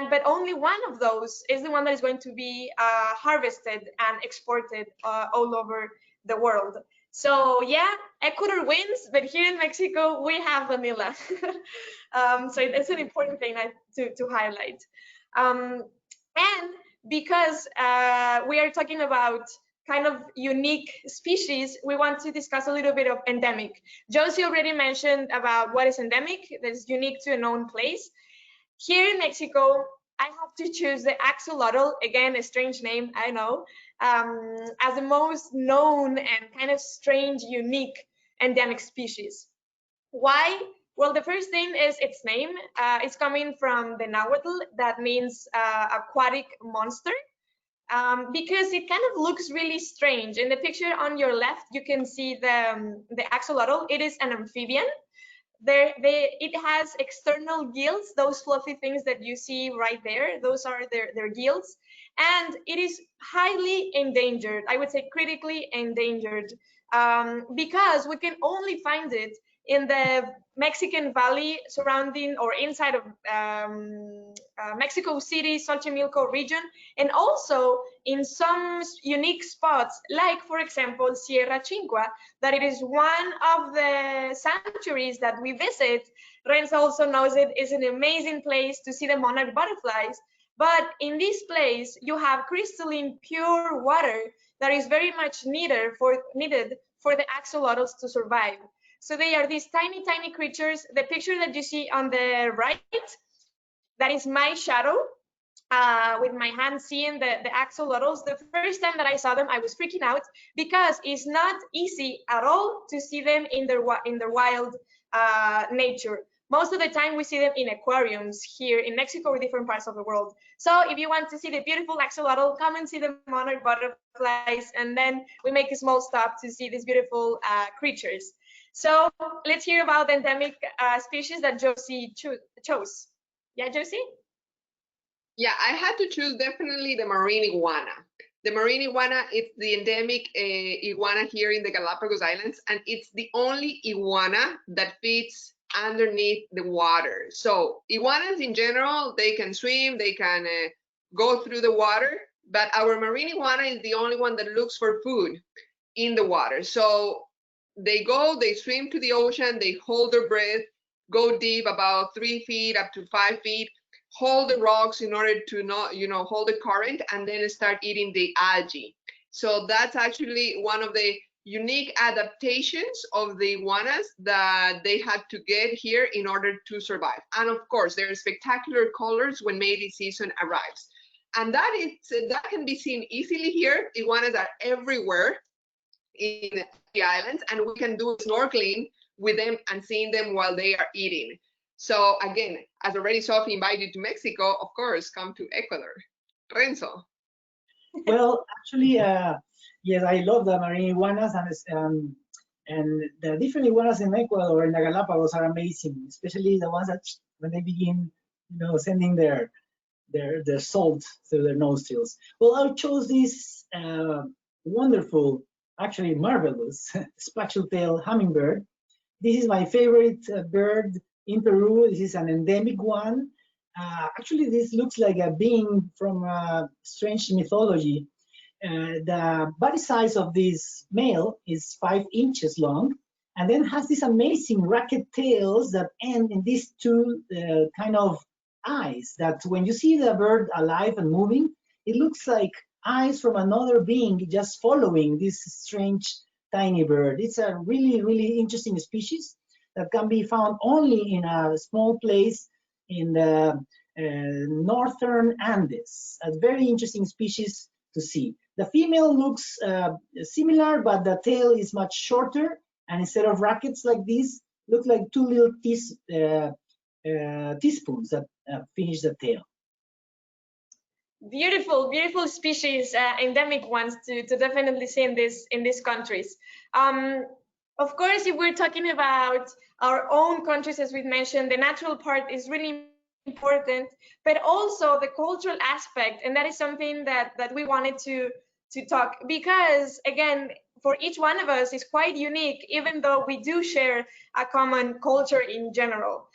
but only one of those is the one that is going to be harvested and exported all over the world. So yeah, Ecuador wins, but here in Mexico we have vanilla. So it's an important thing to highlight. And because we are talking about kind of unique species, we want to discuss a little bit of endemic. Josy already mentioned about what is endemic, that is unique to a known place. Here in Mexico, I have to choose the axolotl, again, a strange name, I know, as the most known and kind of strange, unique endemic species. Why? Well, the first thing is its name. It's coming from the Nahuatl, that means aquatic monster. Because it kind of looks really strange. In the picture on your left, you can see the axolotl. It is an amphibian. It has external gills, those fluffy things that you see right there. Those are their gills. And it is highly endangered. I would say critically endangered, because we can only find it in the Mexican Valley surrounding or inside of Mexico City, Xochimilco region, and also in some unique spots, like for example, Sierra Chincua, that it is one of the sanctuaries that we visit. Renzo also knows it is an amazing place to see the monarch butterflies. But in this place, you have crystalline pure water that is very much needed for the axolotls to survive. So they are these tiny, tiny creatures. The picture that you see on the right, that is my shadow with my hand seeing the axolotls. The first time that I saw them, I was freaking out because it's not easy at all to see them in their wild nature. Most of the time we see them in aquariums here in Mexico or different parts of the world. So if you want to see the beautiful axolotl, come and see the monarch butterflies, and then we make a small stop to see these beautiful creatures. So let's hear about the endemic species that Josy chose. Yeah, Josy? Yeah, I had to choose definitely the marine iguana. The marine iguana is the endemic iguana here in the Galapagos Islands, and it's the only iguana that fits underneath the water. So iguanas in general, they can swim, they can go through the water, but our marine iguana is the only one that looks for food in the water. So they swim to the ocean, they hold their breath, go deep about 3 feet up to 5 feet, hold the rocks in order to not, hold the current, and then start eating the algae. So that's actually one of the unique adaptations of the iguanas that they had to get here in order to survive. And of course, there are spectacular colors when mating season arrives. And that can be seen easily here. Iguanas are everywhere in the islands, and we can do snorkeling with them and seeing them while they are eating. So again, as already Sofia invited you to Mexico, of course, come to Ecuador. Renzo. Well, actually, yes, I love the marine iguanas, and the different iguanas in Ecuador and the Galapagos are amazing, especially the ones that when they begin, sending their salt through their nostrils. Well, I chose this wonderful, actually marvelous, spatule-tailed hummingbird. This is my favorite bird in Peru. This is an endemic one. Actually, this looks like a being from a strange mythology. The body size of this male is 5 inches long, and then has these amazing racket tails that end in these two kind of eyes that when you see the bird alive and moving, it looks like eyes from another being just following this strange tiny bird. It's a really, really interesting species that can be found only in a small place in the northern Andes. A very interesting species to see. The female looks similar, but the tail is much shorter, and instead of rackets like this, look like two little teaspoons that finish the tail. Beautiful, beautiful species, endemic ones to definitely see in these countries. Of course, if we're talking about our own countries, as we've mentioned, the natural part is really important, but also the cultural aspect, and that is something that we wanted to talk, because again, for each one of us is quite unique, even though we do share a common culture in general.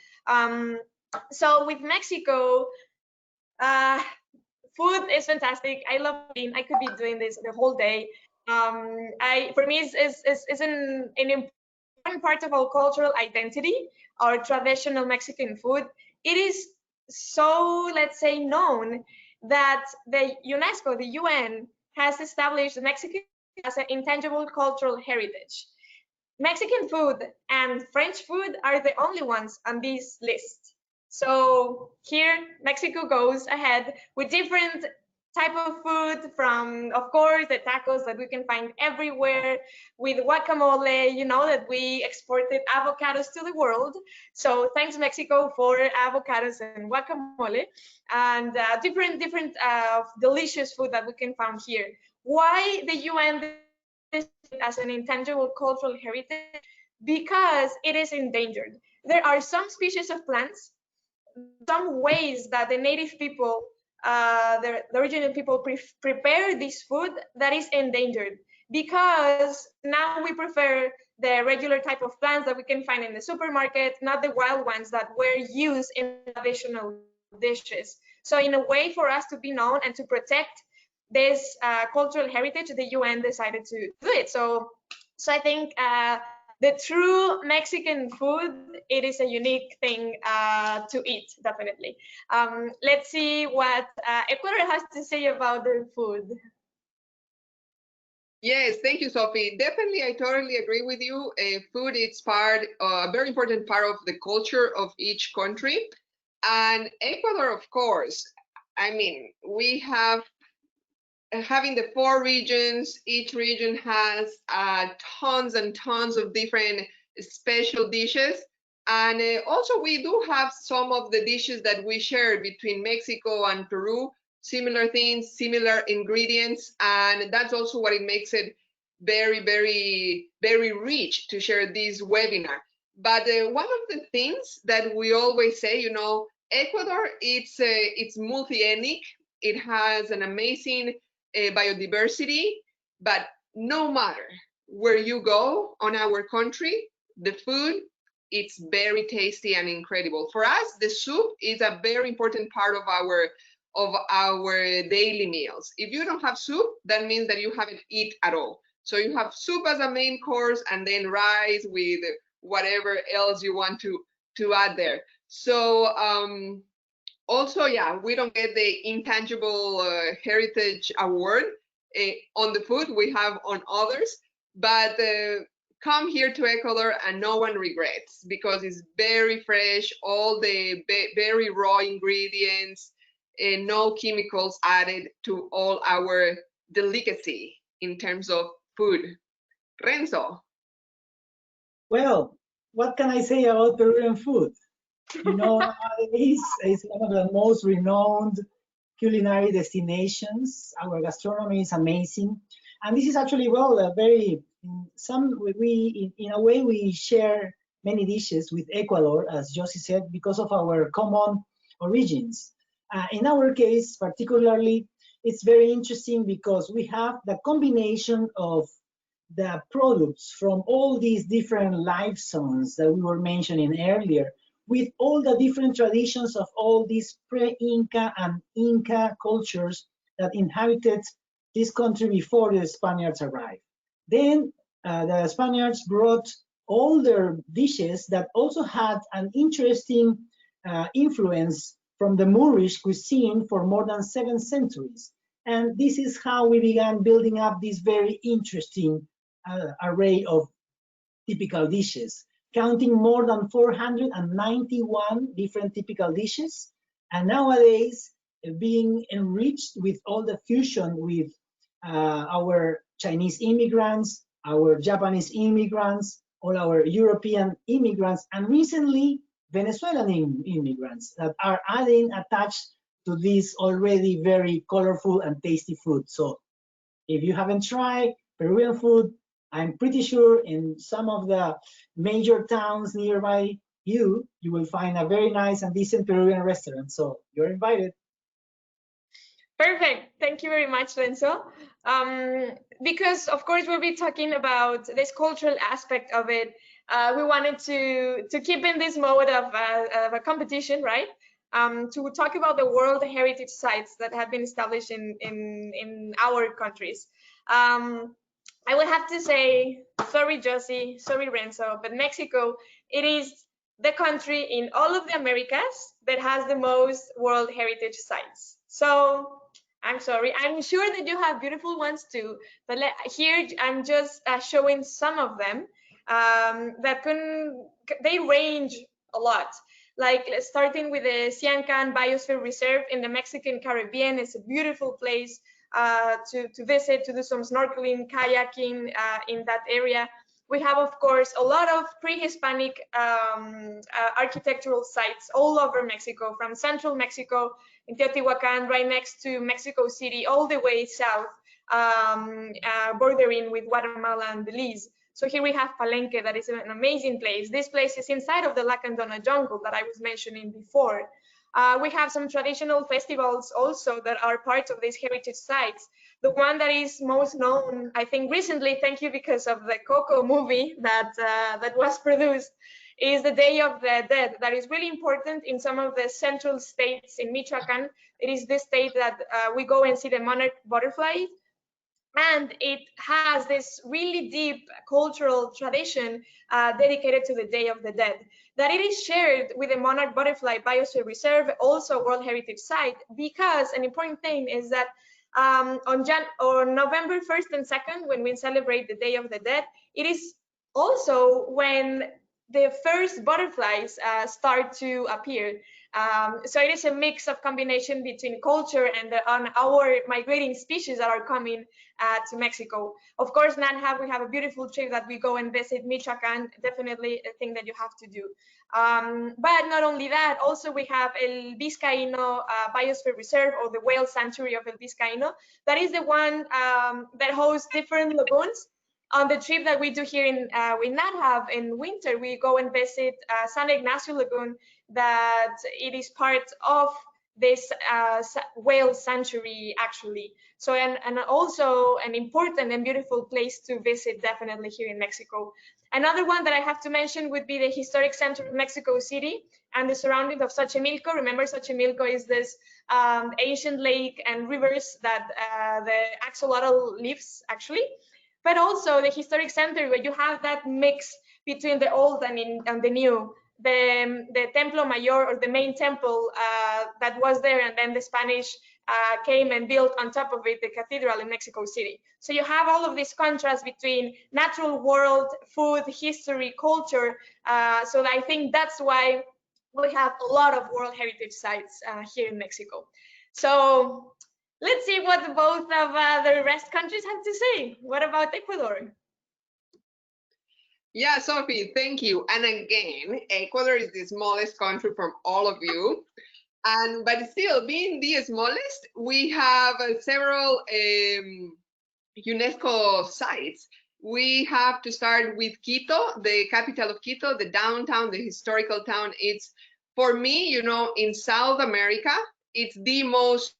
So with Mexico, food is fantastic. I love eating. I could be doing this the whole day. For me, it's an important part of our cultural identity, our traditional Mexican food. It is so, let's say, known that the UNESCO, the UN, has established Mexican as an intangible cultural heritage. Mexican food and French food are the only ones on this list. So here, Mexico goes ahead with different type of food, from, of course, the tacos that we can find everywhere, with guacamole, that we exported avocados to the world. So thanks, Mexico, for avocados and guacamole, and different delicious food that we can find here. Why the UN as an intangible cultural heritage? Because it is endangered. There are some species of plants, some ways that the native people, the original people prepare this food that is endangered, because now we prefer the regular type of plants that we can find in the supermarket, not the wild ones that were used in traditional dishes. So in a way for us to be known and to protect this cultural heritage, the UN decided to do it. So I think the true Mexican food, it is a unique thing to eat, definitely. Let's see what Ecuador has to say about their food. Yes, thank you, Sophie. Definitely, I totally agree with you. Food is a very important part of the culture of each country. And Ecuador, of course, I mean, we have having the 4 regions. Each region has tons and tons of different special dishes. And also we do have some of the dishes that we share between Mexico and Peru, similar things, similar ingredients. And that's also what it makes it very, very, very rich to share this webinar. But one of the things that we always say, you know, Ecuador, it's multi-ethnic. It has an amazing biodiversity, but no matter where you go on our country, the food, it's very tasty and incredible. For us, the soup is a very important part of our daily meals. If you don't have soup, that means that you haven't eaten at all. So you have soup as a main course and then rice with whatever else you want to add there. So also, yeah, we don't get the intangible heritage award on the food, we have on others, but come here to Ecuador and no one regrets because it's very fresh, all the very raw ingredients, and no chemicals added to all our delicacy in terms of food. Renzo. Well, what can I say about Peruvian food? You know, nowadays it's one of the most renowned culinary destinations. Our gastronomy is amazing, and this is actually, well, a very in a way we share many dishes with Ecuador, as Josy said, because of our common origins. In our case, particularly, it's very interesting because we have the combination of the products from all these different life zones that we were mentioning earlier, with all the different traditions of all these pre-Inca and Inca cultures that inhabited this country before the Spaniards arrived. Then the Spaniards brought all their dishes that also had an interesting influence from the Moorish cuisine for more than 7 centuries. And this is how we began building up this very interesting array of typical dishes, counting more than 491 different typical dishes, and nowadays being enriched with all the fusion with our Chinese immigrants, our Japanese immigrants, all our European immigrants, and recently Venezuelan immigrants that are adding attached to this already very colorful and tasty food. So if you haven't tried Peruvian food, I'm pretty sure in some of the major towns nearby you will find a very nice and decent Peruvian restaurant. So you're invited. Perfect. Thank you very much, Renzo. Because of course we'll be talking about this cultural aspect of it. We wanted to keep in this mode of a competition, right? To talk about the World Heritage Sites that have been established in our countries. I would have to say, sorry, Josy, sorry, Renzo, but Mexico, it is the country in all of the Americas that has the most World Heritage Sites. So I'm sorry, I'm sure that you have beautiful ones too, but here I'm just showing some of them they range a lot. Like starting with the Siancan Biosphere Reserve in the Mexican Caribbean. It's a beautiful place to visit, to do some snorkeling, kayaking in that area. We have, of course, a lot of pre-Hispanic architectural sites all over Mexico, from central Mexico in Teotihuacan, right next to Mexico City, all the way south, bordering with Guatemala and Belize. So here we have Palenque, that is an amazing place. This place is inside of the Lacandona Jungle that I was mentioning before. We have some traditional festivals also that are part of these heritage sites. The one that is most known, I think recently, thank you, because of the Coco movie that was produced, is the Day of the Dead. That is really important in some of the central states in Michoacan. It is this state that we go and see the monarch butterfly, and it has this really deep cultural tradition dedicated to the Day of the Dead, that it is shared with the monarch butterfly biosphere reserve, also World Heritage Site, because an important thing is that on November 1st and 2nd, when we celebrate the Day of the Dead, it is also when the first butterflies start to appear. So it is a mix of combination between culture and our migrating species that are coming to Mexico. Of course, NatHab, we have a beautiful trip that we go and visit Michoacan, definitely a thing that you have to do. But not only that, also we have El Vizcaíno Biosphere Reserve, or the whale sanctuary of El Vizcaíno. That is the one that hosts different lagoons. On the trip that we do here in NatHab in winter, we go and visit San Ignacio Lagoon, that it is part of this whale sanctuary, actually. So, and also an important and beautiful place to visit, definitely, here in Mexico. Another one that I have to mention would be the Historic Center of Mexico City and the surrounding of Xochimilco. Remember, Xochimilco is this ancient lake and rivers that the axolotl lives, actually. But also the Historic Center, where you have that mix between the old and the new. The Templo Mayor, or the main temple that was there, and then the Spanish came and built on top of it the cathedral in Mexico City. So you have all of this contrast between natural world, food, history, culture. So I think that's why we have a lot of World Heritage Sites here in Mexico. So let's see what both of the rest countries have to say. What about Ecuador? Yeah, Sophie, thank you. And again, Ecuador is the smallest country from all of you. But still, being the smallest, we have several UNESCO sites. We have to start with Quito, the capital of Quito, the downtown, the historical town. It's, for me, you know, in South America, it's the most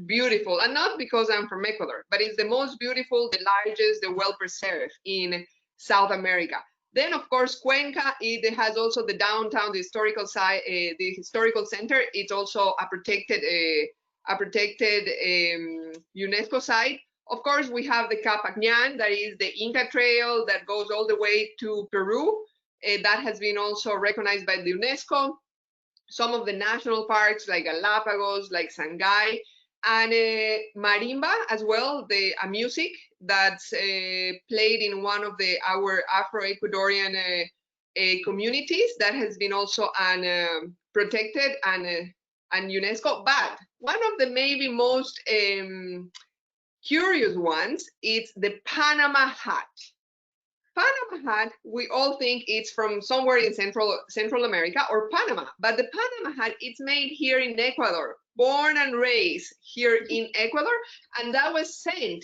beautiful, and not because I'm from Ecuador, but it's the most beautiful, the largest, the well-preserved in South America. Then, of course, Cuenca, it has also the downtown, the historical site, the historical center. It's also a protected UNESCO site. Of course, we have the Capacñan, that is the Inca Trail that goes all the way to Peru. That has been also recognized by the UNESCO. Some of the national parks like Galapagos, like Sangay, and marimba as well, a music that's played in one of our Afro-Ecuadorian communities that has been also protected and UNESCO. But one of the maybe most curious ones is the Panama hat. Panama hat, we all think it's from somewhere in Central America or Panama, but the Panama hat, it's made here in Ecuador, born and raised here in Ecuador, and that was sent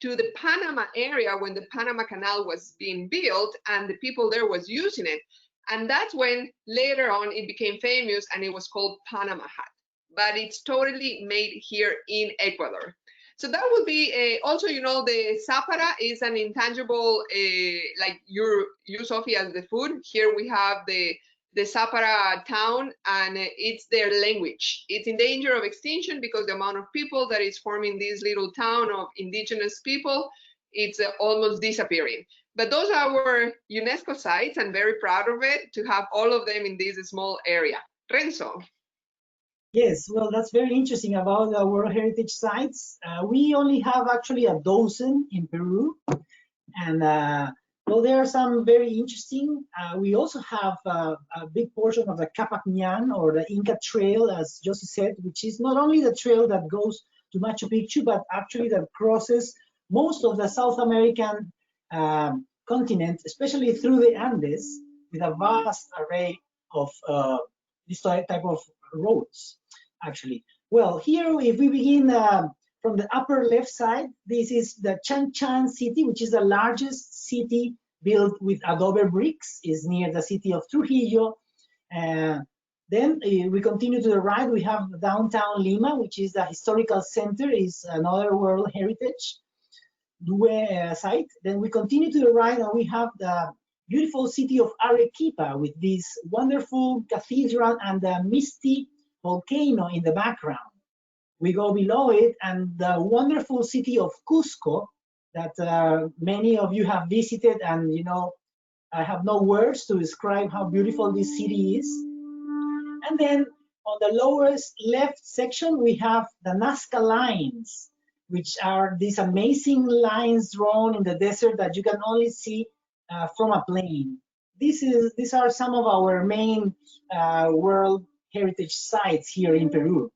to the Panama area when the Panama Canal was being built, and the people there was using it. And that's when later on it became famous, and it was called Panama hat. But it's totally made here in Ecuador. So that would be also, you know, the sapara is an intangible, like you, Sofia, as the food. Here we have the sapara town, and it's their language. It's in danger of extinction because the amount of people that is forming this little town of indigenous people, it's almost disappearing. But those are our UNESCO sites. I'm very proud of it to have all of them in this small area. Renzo. Yes, well, that's very interesting about the World Heritage Sites. We only have actually a dozen in Peru, and well, there are some very interesting. We also have a big portion of the Capacñan, or the Inca Trail, as Josy said, which is not only the trail that goes to Machu Picchu, but actually that crosses most of the South American continent, especially through the Andes, with a vast array of this type of roads, actually. Well, here, if we begin from the upper left side, this is the Chanchan city, which is the largest city built with adobe bricks. Is near the city of Trujillo. The Then we continue to the right, we have downtown Lima, which is the historical center, is another World Heritage site. Then we continue to the right and we have the beautiful city of Arequipa with this wonderful cathedral and the misty volcano in the background. We go below it and the wonderful city of Cusco that many of you have visited, and you know, I have no words to describe how beautiful this city is. And then on the lowest left section, we have the Nazca lines, which are these amazing lines drawn in the desert that you can only see from a plane. These are some of our main World Heritage sites here in Peru.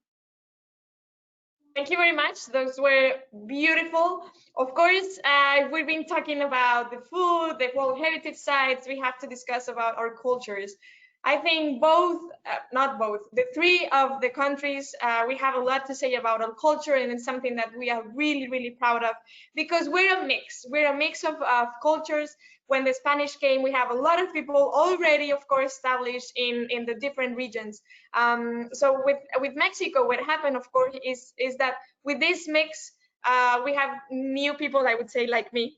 Thank you very much. Those were beautiful. Of course, we've been talking about the food, the World Heritage sites. We have to discuss about our cultures. I think the three of the countries, we have a lot to say about our culture, and it's something that we are really, really proud of, because we're a mix. We're a mix of cultures. When the Spanish came, we have a lot of people already, of course, established in the different regions. So with Mexico, what happened, of course, is that with this mix, we have new people, I would say, like me.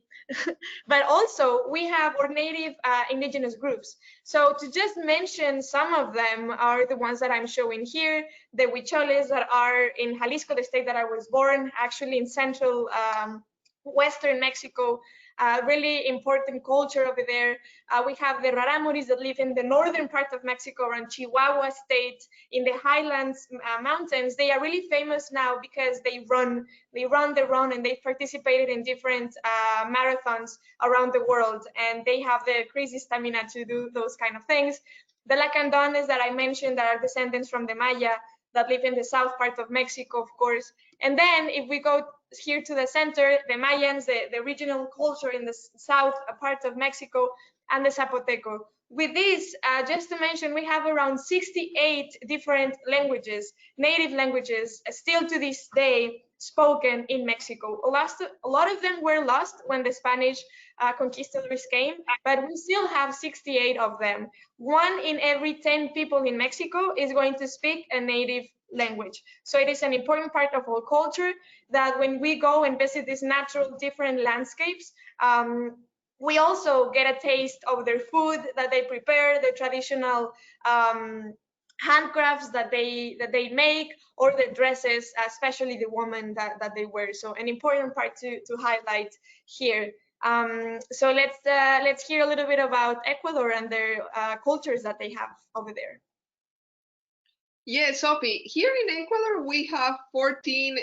But also we have our native indigenous groups. So to just mention some of them are the ones that I'm showing here, the Huicholes that are in Jalisco, the state that I was born, actually in central western Mexico. Really important culture over there. We have the Raramuris that live in the northern part of Mexico, around Chihuahua state, in the highlands mountains. They are really famous now because they run, and they've participated in different marathons around the world, and they have the crazy stamina to do those kind of things. The Lacandones that I mentioned, that are descendants from the Maya, that live in the south part of Mexico, of course. And then if we go here to the center, the Mayans, the regional culture in the south part of Mexico, and the Zapoteco. With this, just to mention, we have around 68 different languages, native languages, still to this day spoken in Mexico. A lot of them were lost when the Spanish conquistadors came, but we still have 68 of them. 1 in every 10 people in Mexico is going to speak a native language. So it is an important part of our culture that when we go and visit these natural different landscapes, we also get a taste of their food that they prepare, the traditional handcrafts that they make, or the dresses, especially the women that they wear. So an important part to highlight here. So let's hear a little bit about Ecuador and their cultures that they have over there. Yes, Sophie, here in Ecuador, we have 14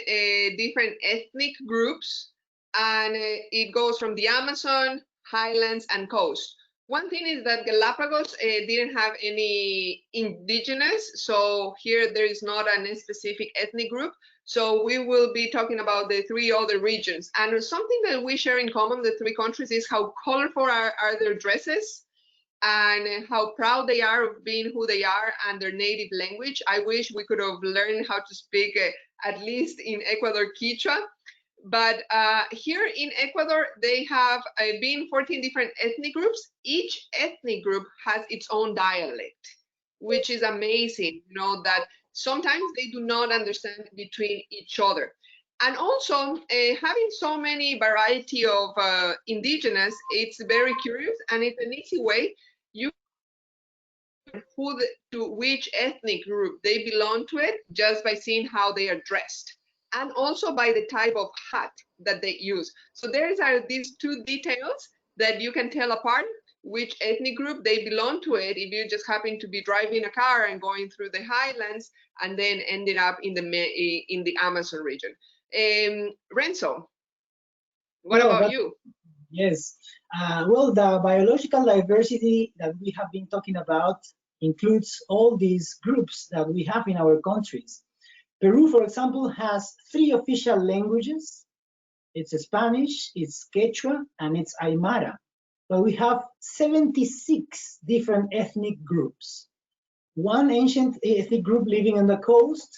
different ethnic groups, and it goes from the Amazon, highlands, and coast. One thing is that Galapagos didn't have any indigenous, so here there is not a specific ethnic group. So we will be talking about the 3 other regions. And something that we share in common, the 3 countries, is how colorful are their dresses, and how proud they are of being who they are and their native language. I wish we could have learned how to speak, at least in Ecuador, Quechua. But here in Ecuador, they have been 14 different ethnic groups. Each ethnic group has its own dialect, which is amazing, you know, that sometimes they do not understand between each other. And also, having so many variety of indigenous, it's very curious, and it's an easy way you to which ethnic group they belong to it just by seeing how they are dressed, and also by the type of hat that they use. So there are these 2 details that you can tell apart which ethnic group they belong to it if you just happen to be driving a car and going through the highlands and then ended up in the Amazon region. Renzo, what about you? Yes, well, the biological diversity that we have been talking about includes all these groups that we have in our countries. Peru, for example, has 3 official languages. It's Spanish, it's Quechua, and it's Aymara. But we have 76 different ethnic groups. 1 ancient ethnic group living on the coast,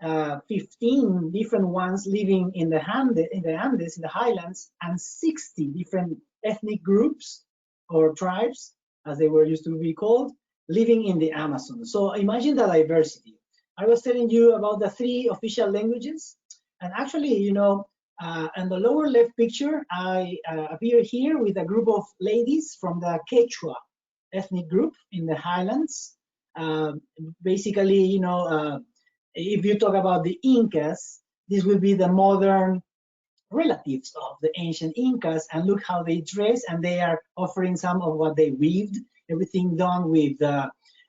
15 different ones living in the Andes, in the highlands, and 60 different ethnic groups or tribes, as they were used to be called, living in the Amazon. So imagine the diversity. I was telling you about the 3 official languages, and actually, you know, in the lower left picture, I appear here with a group of ladies from the Quechua ethnic group in the highlands. Basically, you know, if you talk about the Incas, this will be the modern relatives of the ancient Incas, and look how they dress, and they are offering some of what they weaved, everything done with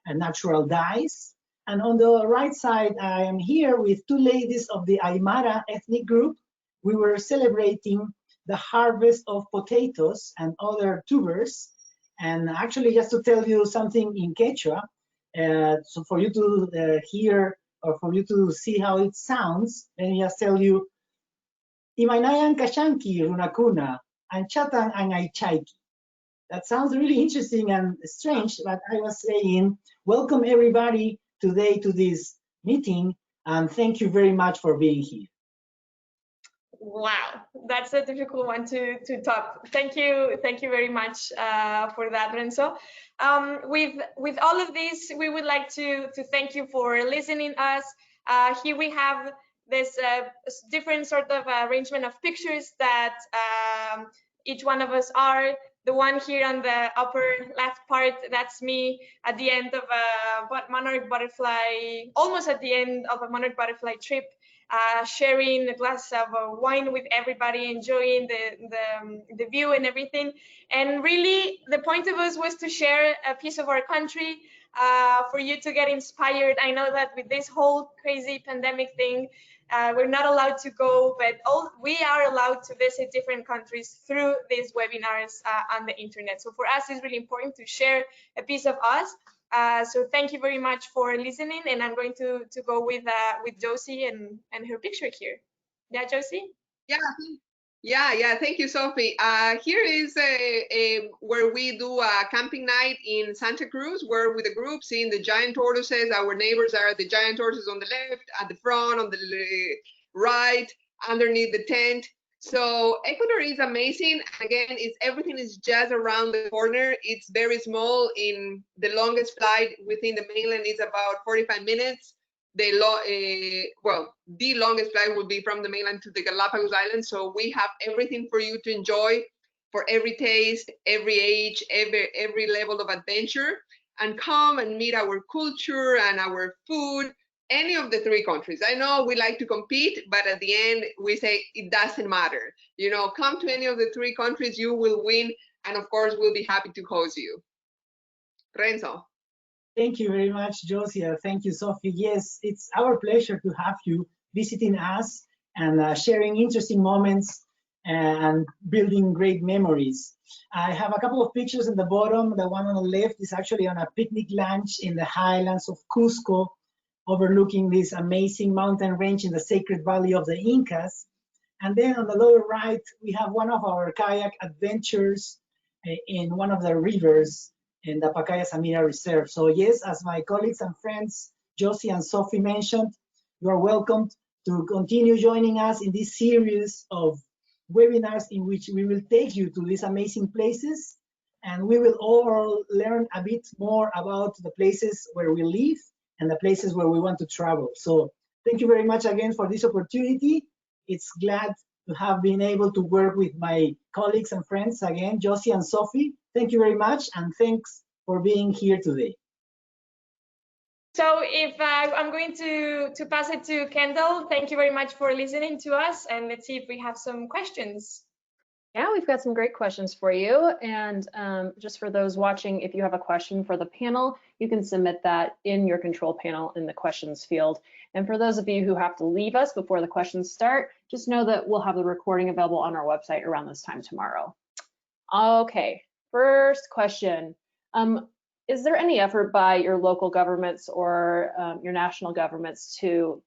natural dyes. And on the right side, I am here with 2 ladies of the Aymara ethnic group. We were celebrating the harvest of potatoes and other tubers. And actually, just to tell you something in Quechua, so for you to hear or for you to see how it sounds, let me just tell you, Imanayan kashanki runakuna, anchatan angaichaiki. That sounds really interesting and strange, but I was saying, welcome everybody today to this meeting, and thank you very much for being here. Wow, that's a difficult one to top. Thank you very much for that, Renzo. With all of this, we would like to thank you for listening us. Here we have this different sort of arrangement of pictures that each one of us are. The one here on the upper left part, that's me at the end of a monarch butterfly, almost at the end of a monarch butterfly trip, sharing a glass of wine with everybody, enjoying the view and everything. And really, the point of us was to share a piece of our country, for you to get inspired. I know that with this whole crazy pandemic thing, we're not allowed to go, but we are allowed to visit different countries through these webinars on the internet. So for us, it's really important to share a piece of us. So thank you very much for listening, and I'm going to go with Josy and her picture here. Yeah, Josy? Yeah. Thank you, Sophie. Here is where we do a camping night in Santa Cruz. We're with a group seeing the giant tortoises. Our neighbors are the giant tortoises on the left, at the front, on the right, underneath the tent. So Ecuador is amazing. Again, everything is just around the corner. It's very small. In the longest flight within the mainland is about 45 minutes. The longest flight will be from the mainland to the Galapagos Islands. So we have everything for you to enjoy, for every taste, every age, every level of adventure, and come and meet our culture and our food. Any of the 3 countries. I know we like to compete, but at the end we say it doesn't matter. You know, come to any of the 3 countries, you will win, and of course we'll be happy to host you. Renzo. Thank you very much, Josy. Thank you, Sophie. Yes, it's our pleasure to have you visiting us and sharing interesting moments and building great memories. I have a couple of pictures in the bottom. The one on the left is actually on a picnic lunch in the highlands of Cusco, overlooking this amazing mountain range in the sacred valley of the Incas. And then on the lower right, we have one of our kayak adventures in one of the rivers in the Pacaya Samira Reserve. So yes, as my colleagues and friends, Josy and Sophie mentioned, you are welcome to continue joining us in this series of webinars in which we will take you to these amazing places, and we will all learn a bit more about the places where we live and the places where we want to travel. So thank you very much again for this opportunity. It's glad to have been able to work with my colleagues and friends again, Josy and Sophie. Thank you very much, and thanks for being here today. So if I'm going to pass it to Kendall, thank you very much for listening to us, and let's see if we have some questions. Yeah, we've got some great questions for you. And just for those watching, if you have a question for the panel, you can submit that in your control panel in the questions field. And for those of you who have to leave us before the questions start, just know that we'll have the recording available on our website around this time tomorrow. Okay, first question. Is there any effort by your local governments or your national governments to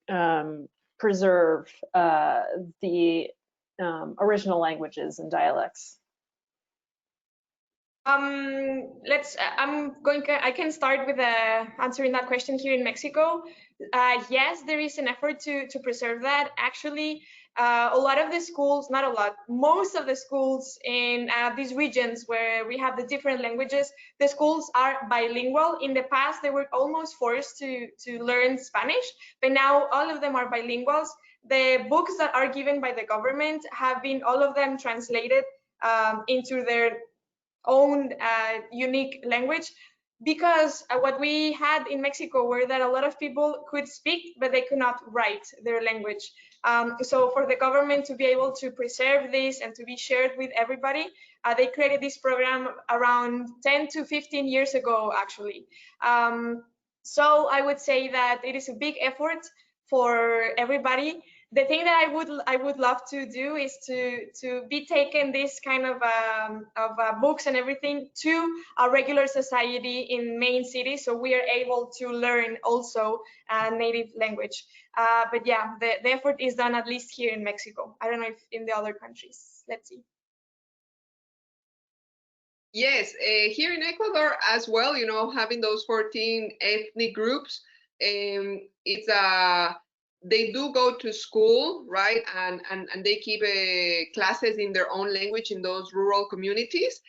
preserve the original languages and dialects? I can start with answering that question here in Mexico. Yes, there is an effort to preserve that. Actually, a lot of the schools, not a lot, most of the schools in these regions where we have the different languages, the schools are bilingual. In the past, they were almost forced to learn Spanish, but now all of them are bilinguals. The books that are given by the government have been, all of them, translated into their own unique language, because what we had in Mexico were that a lot of people could speak, but they could not write their language. So for the government to be able to preserve this and to be shared with everybody, they created this program around 10 to 15 years ago, actually. So I would say that it is a big effort for everybody. The thing that I would love to do is to be taken this kind of books and everything to a regular society in main cities, so we are able to learn also native language. But yeah, the effort is done, at least here in Mexico. I don't know if in the other countries. Let's see. Yes, here in Ecuador as well, you know, having those 14 ethnic groups, it's they do go to school, right? And they keep classes in their own language in those rural communities.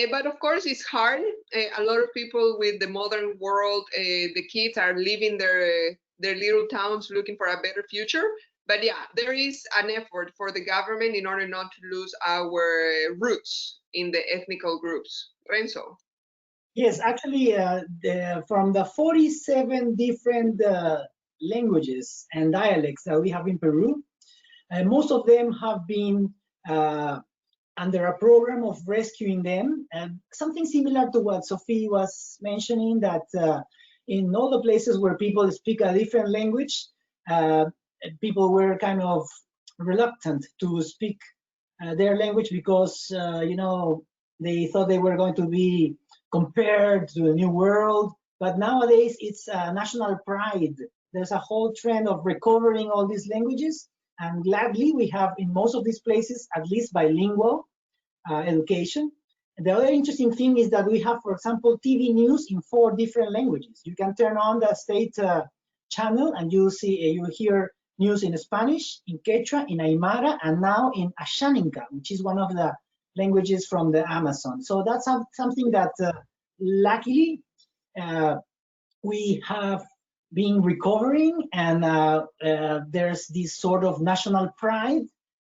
But of course, it's hard. A lot of people with the modern world, the kids are leaving their little towns looking for a better future. But yeah, there is an effort for the government in order not to lose our roots in the ethnical groups. Renzo. Yes, actually, from the 47 different languages and dialects that we have in Peru, most of them have been under a program of rescuing them. Something similar to what Sofia was mentioning, that in all the places where people speak a different language, people were kind of reluctant to speak their language because, you know, they thought they were going to be compared to the new world. But nowadays, it's a national pride. There's a whole trend of recovering all these languages. And gladly, we have in most of these places at least bilingual education. And the other interesting thing is that we have, for example, TV news in 4 different languages. You can turn on the state channel and you hear news in Spanish, in Quechua, in Aymara, and now in Ashaninka, which is one of the languages from the Amazon. So that's something that luckily we have been recovering, and there's this sort of national pride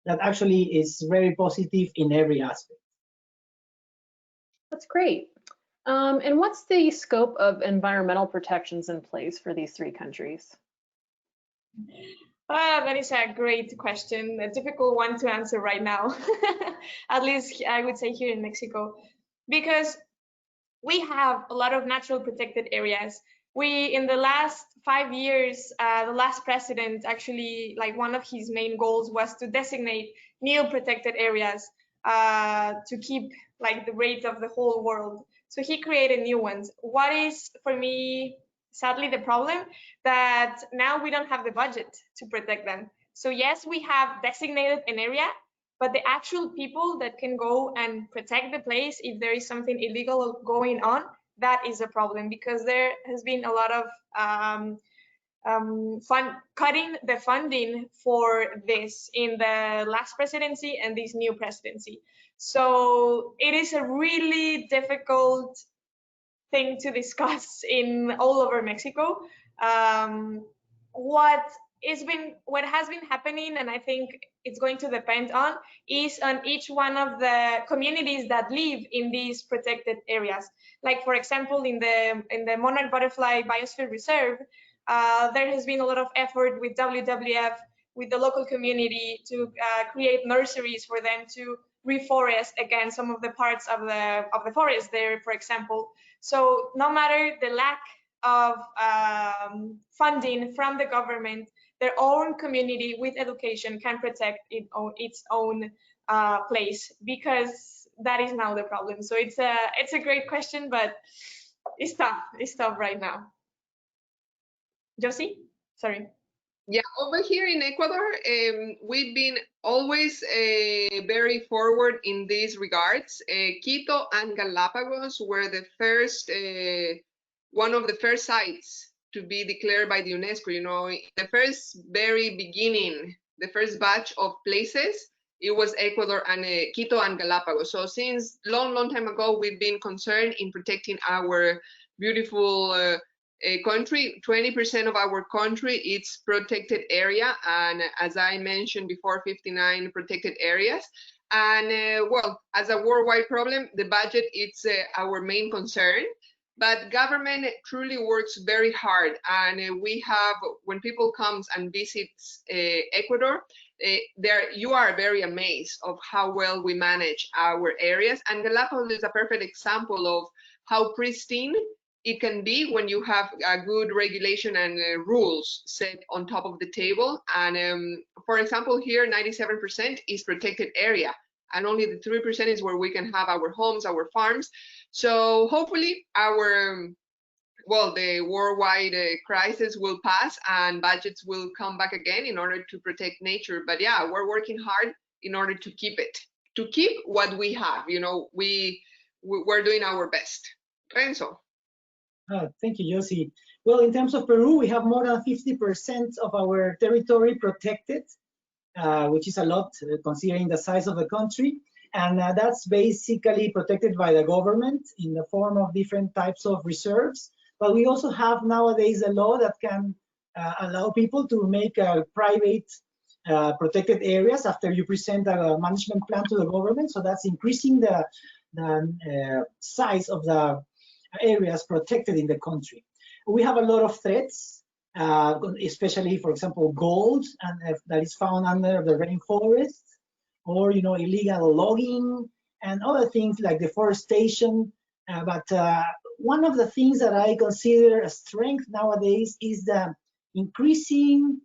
that actually is very positive in every aspect. That's great. And what's the scope of environmental protections in place for these 3 countries? That is a great question, a difficult one to answer right now, at least I would say here in Mexico, because we have a lot of natural protected areas. We, in the last 5 years, the last president actually, like, one of his main goals was to designate new protected areas to keep like the rate of the whole world. So he created new ones. What is, for me, sadly the problem, that now we don't have the budget to protect them. So yes, we have designated an area, but the actual people that can go and protect the place if there is something illegal going on, that is a problem, because there has been a lot of cutting the funding for this in the last presidency and this new presidency. So it is a really difficult thing to discuss in all over Mexico. What has been happening, and I think it's going to depend on, is on each one of the communities that live in these protected areas. Like, for example, in the monarch butterfly biosphere reserve, there has been a lot of effort with WWF, with the local community, to create nurseries for them to reforest again some of the parts of the forest there, for example. So no matter the lack of funding from the government, their own community with education can protect its own place, because that is now the problem. So it's a great question, but it's tough. It's tough right now. Josy? Sorry. Yeah, over here in Ecuador, we've been always very forward in these regards. Quito and Galapagos were the first, one of the first sites to be declared by the UNESCO. You know, in the first very beginning, the first batch of places, it was Ecuador and Quito and Galapagos. So since long time ago, we've been concerned in protecting our beautiful country. 20% of our country is protected area, and as I mentioned before, 59 protected areas. And well, as a worldwide problem, the budget is our main concern. But government truly works very hard, and we have, when people comes and visits Ecuador, you are very amazed of how well we manage our areas. And Galapagos is a perfect example of how pristine it can be when you have a good regulation and rules set on top of the table. And for example, here 97% is protected area, and only the 3% is where we can have our homes, our farms. So hopefully our, well, the worldwide crisis will pass and budgets will come back again in order to protect nature. But yeah, we're working hard in order to keep it, to keep what we have. You know, we're doing our best. Renzo. Thank you, Josy. Well, in terms of Peru, we have more than 50% of our territory protected, which is a lot considering the size of the country. And that's basically protected by the government in the form of different types of reserves. But we also have nowadays a law that can allow people to make private protected areas after you present a management plan to the government. So that's increasing the size of the areas protected in the country. We have a lot of threats, especially, for example, gold, and that is found under the rainforest, or illegal logging and other things like deforestation. But one of the things that I consider a strength nowadays is the increasing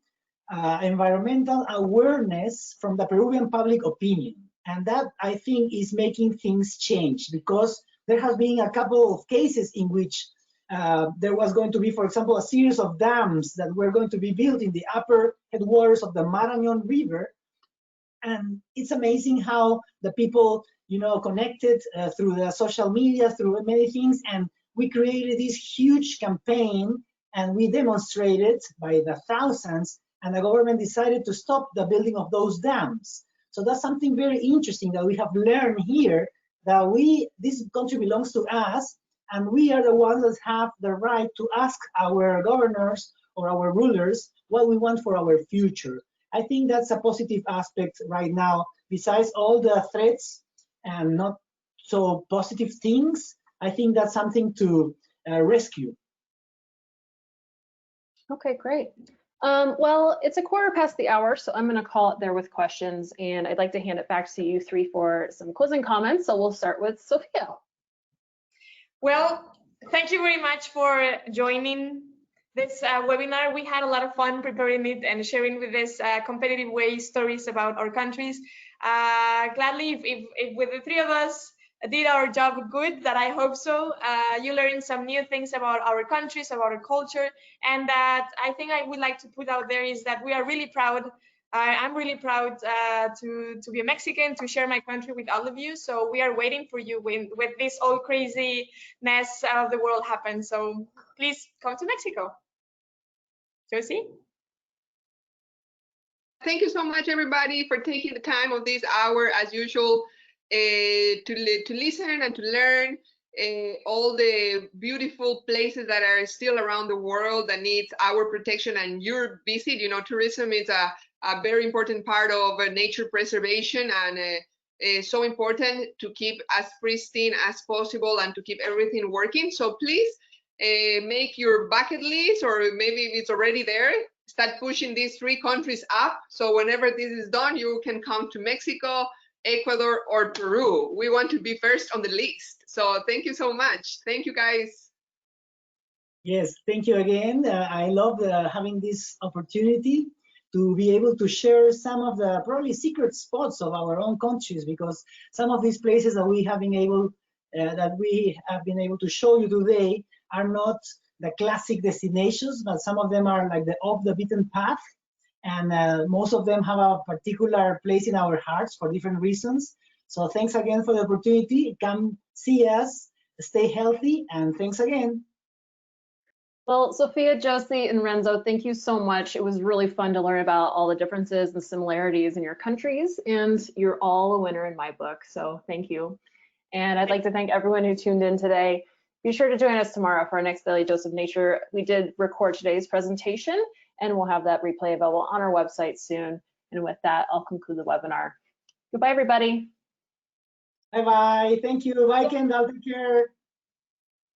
environmental awareness from the Peruvian public opinion. And that, I think, is making things change, because there has been a couple of cases in which there was going to be, for example, a series of dams that were going to be built in the upper headwaters of the Marañón River. And it's amazing how the people, connected through the social media, through many things, and we created this huge campaign, and we demonstrated by the thousands, and the government decided to stop the building of those dams. So that's something very interesting that we have learned here, that this country belongs to us, and we are the ones that have the right to ask our governors or our rulers what we want for our future. I think that's a positive aspect right now. Besides all the threats and not so positive things, I think that's something to rescue. Okay, great. Well, it's 1:15, so I'm going to call it there with questions, and I'd like to hand it back to you three for some closing comments. So we'll start with Sofia. Well, thank you very much for joining this webinar. We had a lot of fun preparing it and sharing with this competitive way stories about our countries. Gladly, if with the three of us did our job good, that I hope so. You learned some new things about our countries, about our culture, and that I think I would like to put out there is that we are really proud. I'm really proud to be a Mexican, to share my country with all of you. So we are waiting for you when this all craziness of the world happens. So please come to Mexico. Josy? Thank you so much, everybody, for taking the time of this hour, as usual, to listen and to learn all the beautiful places that are still around the world that needs our protection and your visit. Tourism is a very important part of nature preservation, and it's so important to keep as pristine as possible and to keep everything working. So please make your bucket list, or maybe if it's already there, start pushing these 3 countries up. So whenever this is done, you can come to Mexico, Ecuador, or Peru. We want to be first on the list. So thank you so much. Thank you, guys. Yes, thank you again. I love having this opportunity to be able to share some of the probably secret spots of our own countries, because some of these places that we have been able to show you today are not the classic destinations, but some of them are like the off the beaten path, and most of them have a particular place in our hearts for different reasons. So thanks again for the opportunity. Come see us, stay healthy, and thanks again. Well, Sofia, Josy, and Renzo, thank you so much. It was really fun to learn about all the differences and similarities in your countries, and you're all a winner in my book, so thank you. And I'd like to thank everyone who tuned in today. Be sure to join us tomorrow for our next Daily Dose of Nature. We did record today's presentation, and we'll have that replay available on our website soon. And with that, I'll conclude the webinar. Goodbye, everybody. Bye-bye. Thank you. Bye, Kendall. Take care.